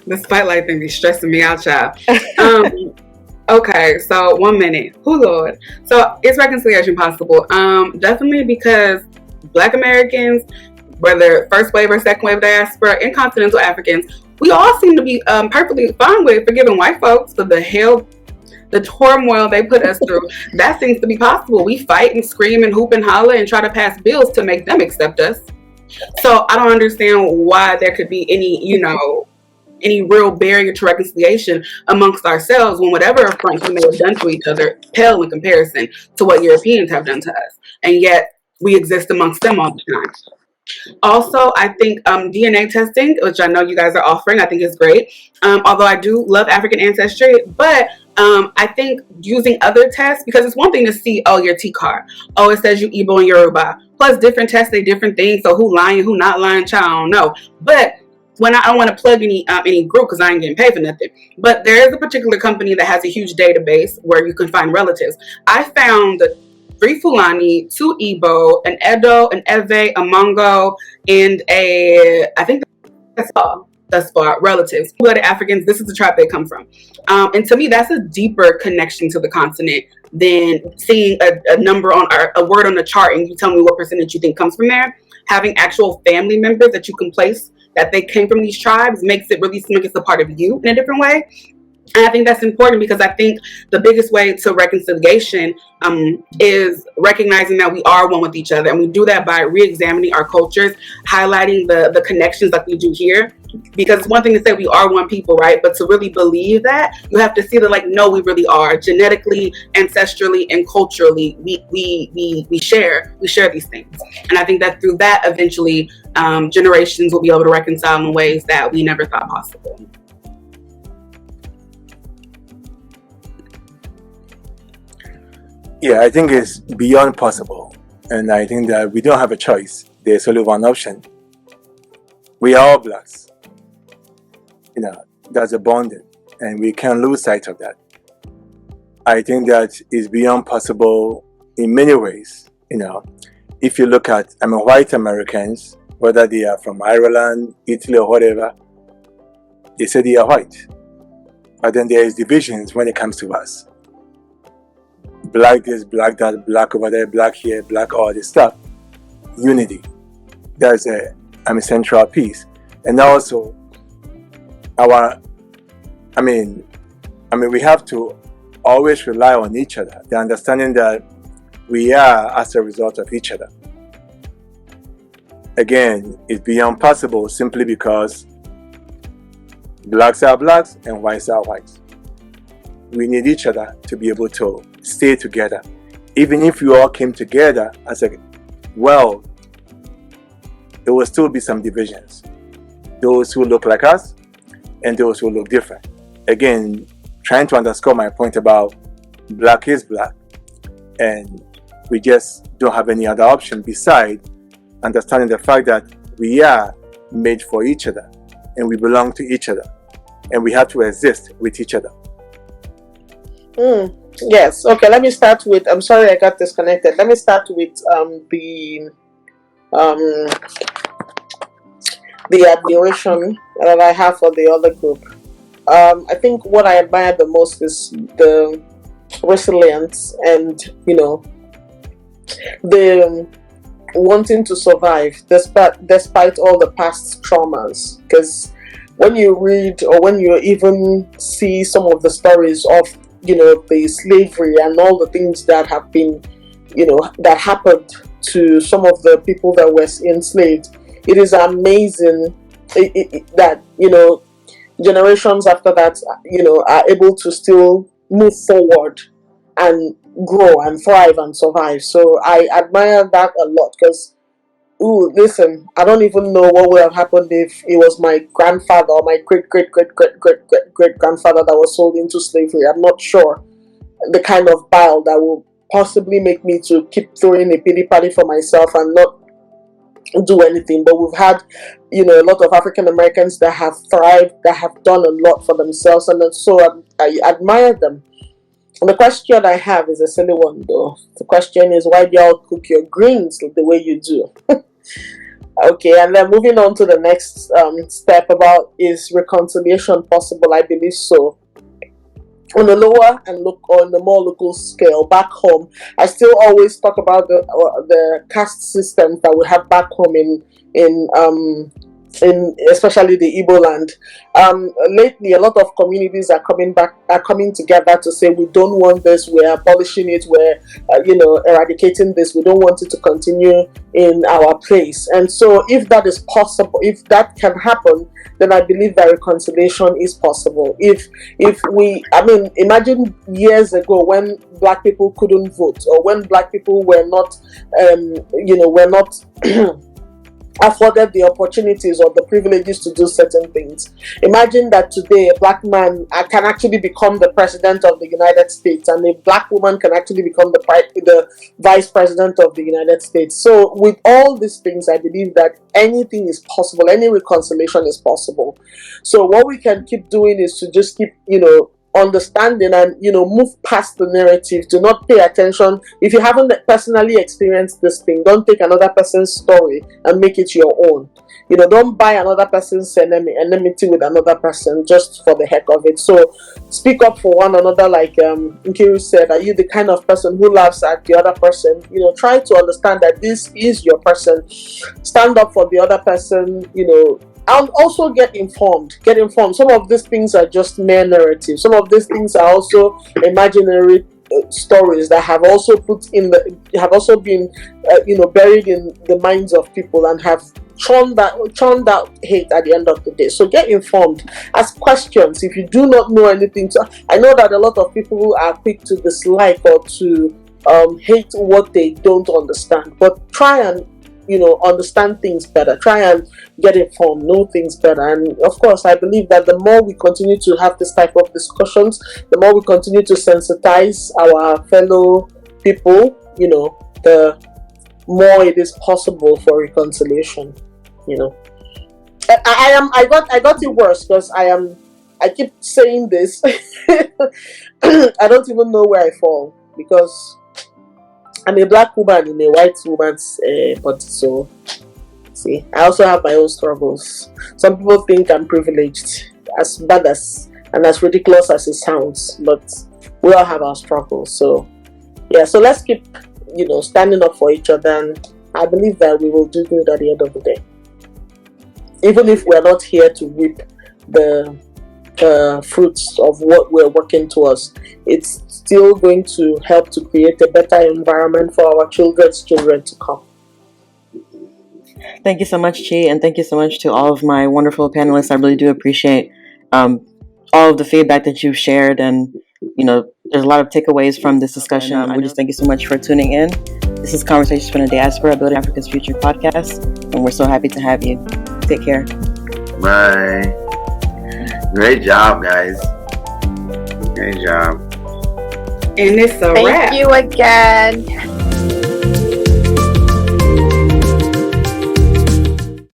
The spotlight thing be stressing me out, child. Okay, so 1 minute. Oh Lord. So is reconciliation possible? Definitely, because Black Americans, whether first wave or second wave diaspora, and continental Africans, we all seem to be perfectly fine with forgiving white folks for the turmoil they put us through. That seems to be possible. We fight and scream and hoop and holler and try to pass bills to make them accept us. So I don't understand why there could be any real barrier to reconciliation amongst ourselves when whatever affronts we may have done to each other pale in comparison to what Europeans have done to us. And yet we exist amongst them all the time. Also, I think DNA testing, which I know you guys are offering, I think is great. Although I do love African ancestry, but I think using other tests, because it's one thing to see, oh, your T card. Oh, it says you Igbo and Yoruba. Plus different tests say different things. So who lying, who not lying, child, I don't know. But when I don't want to plug any group because I ain't getting paid for nothing. But there is a particular company that has a huge database where you can find relatives. I found 3 Fulani, 2 Igbo, an Edo, an Ewe, a Mongo, and I think that's all thus far, relatives. But Africans, this is the tribe they come from. And to me, that's a deeper connection to the continent than seeing a number on a word on the chart and you tell me what percentage you think comes from there. Having actual family members that you can place that they came from these tribes makes it really seem like it's a part of you in a different way. And I think that's important because I think the biggest way to reconciliation is recognizing that we are one with each other. And we do that by re-examining our cultures, highlighting the connections like we do here. Because it's one thing to say we are one people, right? But to really believe that, you have to see that, like, no, we really are. Genetically, ancestrally, and culturally, we share these things. And I think that through that, eventually, generations will be able to reconcile in ways that we never thought possible. Yeah, I think it's beyond possible. And I think that we don't have a choice. There's only one option. We are all Blacks. That's a bonding. And we can't lose sight of that. I think that is beyond possible in many ways. If you look at white Americans, whether they are from Ireland, Italy, or whatever, they say they are white. But then there is divisions when it comes to us. Black this, black that, black over there, black here, black all this stuff. Unity. That's a central piece. And also, we have to always rely on each other. The understanding that we are as a result of each other. Again, it's beyond possible simply because Blacks are Blacks and whites are whites. We need each other to be able to stay together. Even if we all came together as there will still be some divisions. Those who look like us and those who look different. Again, trying to underscore my point about Black is Black, and we just don't have any other option besides understanding the fact that we are made for each other and we belong to each other and we have to exist with each other. Yes. Okay. Let me start with. I'm sorry I got disconnected. Let me start with the admiration that I have for the other group. I think what I admire the most is the resilience and the wanting to survive despite all the past traumas. Because when you read or when you even see some of the stories of the slavery and all the things that have been that happened to some of the people that were enslaved, it is amazing that generations after that are able to still move forward and grow and thrive and survive. So I admire that a lot, because listen, I don't even know what would have happened if it was my grandfather or my great great great great great great great grandfather that was sold into slavery. I'm not sure the kind of bile that will possibly make me to keep throwing a pity party for myself and not do anything. But we've had, a lot of African Americans that have thrived, that have done a lot for themselves, and so I admire them. And the question I have is a silly one, though. The question is, why do y'all cook your greens the way you do? Okay, and then moving on to the next step about, is reconciliation possible? I believe so. On the lower and on the more local scale, back home, I still always talk about the caste system that we have back home in especially the Igbo land. Lately, a lot of communities are coming together to say, we don't want this, we're abolishing it, we're eradicating this, we don't want it to continue in our place. And so if that is possible, if that can happen, then I believe that reconciliation is possible. If we, imagine years ago when black people couldn't vote, or when black people were not were not afforded the opportunities or the privileges to do certain things. Imagine that today a black man can actually become the president of the United States, and a black woman can actually become the vice president of the United States. So with all these things, I believe that anything is possible, any reconciliation is possible. So what we can keep doing is to just keep, understanding and move past the narrative. Do not pay attention. If you haven't personally experienced this thing, don't take another person's story and make it your own. Don't buy another person's enmity with another person just for the heck of it. So speak up for one another, like Nkiru said. Are you the kind of person who laughs at the other person? Try to understand that this is your person. Stand up for the other person, and also get informed. Some of these things are just mere narratives. Some of these things are also imaginary stories that have also been buried in the minds of people and have churned out hate at the end of the day. So get informed. Ask questions if you do not know anything. So I know that a lot of people are quick to dislike or to hate what they don't understand, but try and understand things better. Try and get informed, know things better. And of course, I believe that the more we continue to have this type of discussions, the more we continue to sensitize our fellow people, the more it is possible for reconciliation. I got it worse because I keep saying this. I don't even know where I fall, because I'm a black woman in a white woman's body. So, see, I also have my own struggles. Some people think I'm privileged, as bad as and as ridiculous as it sounds, but we all have our struggles. So, yeah, so let's keep, standing up for each other, and I believe that we will do good at the end of the day. Even if we're not here to reap the fruits of what we're working towards, it's still going to help to create a better environment for our children's children to come. Thank you so much, Chi, and thank you so much to all of my wonderful panelists. I really do appreciate all of the feedback that you've shared, and there's a lot of takeaways from this discussion. We just thank you so much for tuning in. This is Conversations from the Diaspora, Building Africa's Future podcast, and we're so happy to have you. Take care. Bye. Great job, guys. Great job. And it's a wrap. Thank you again.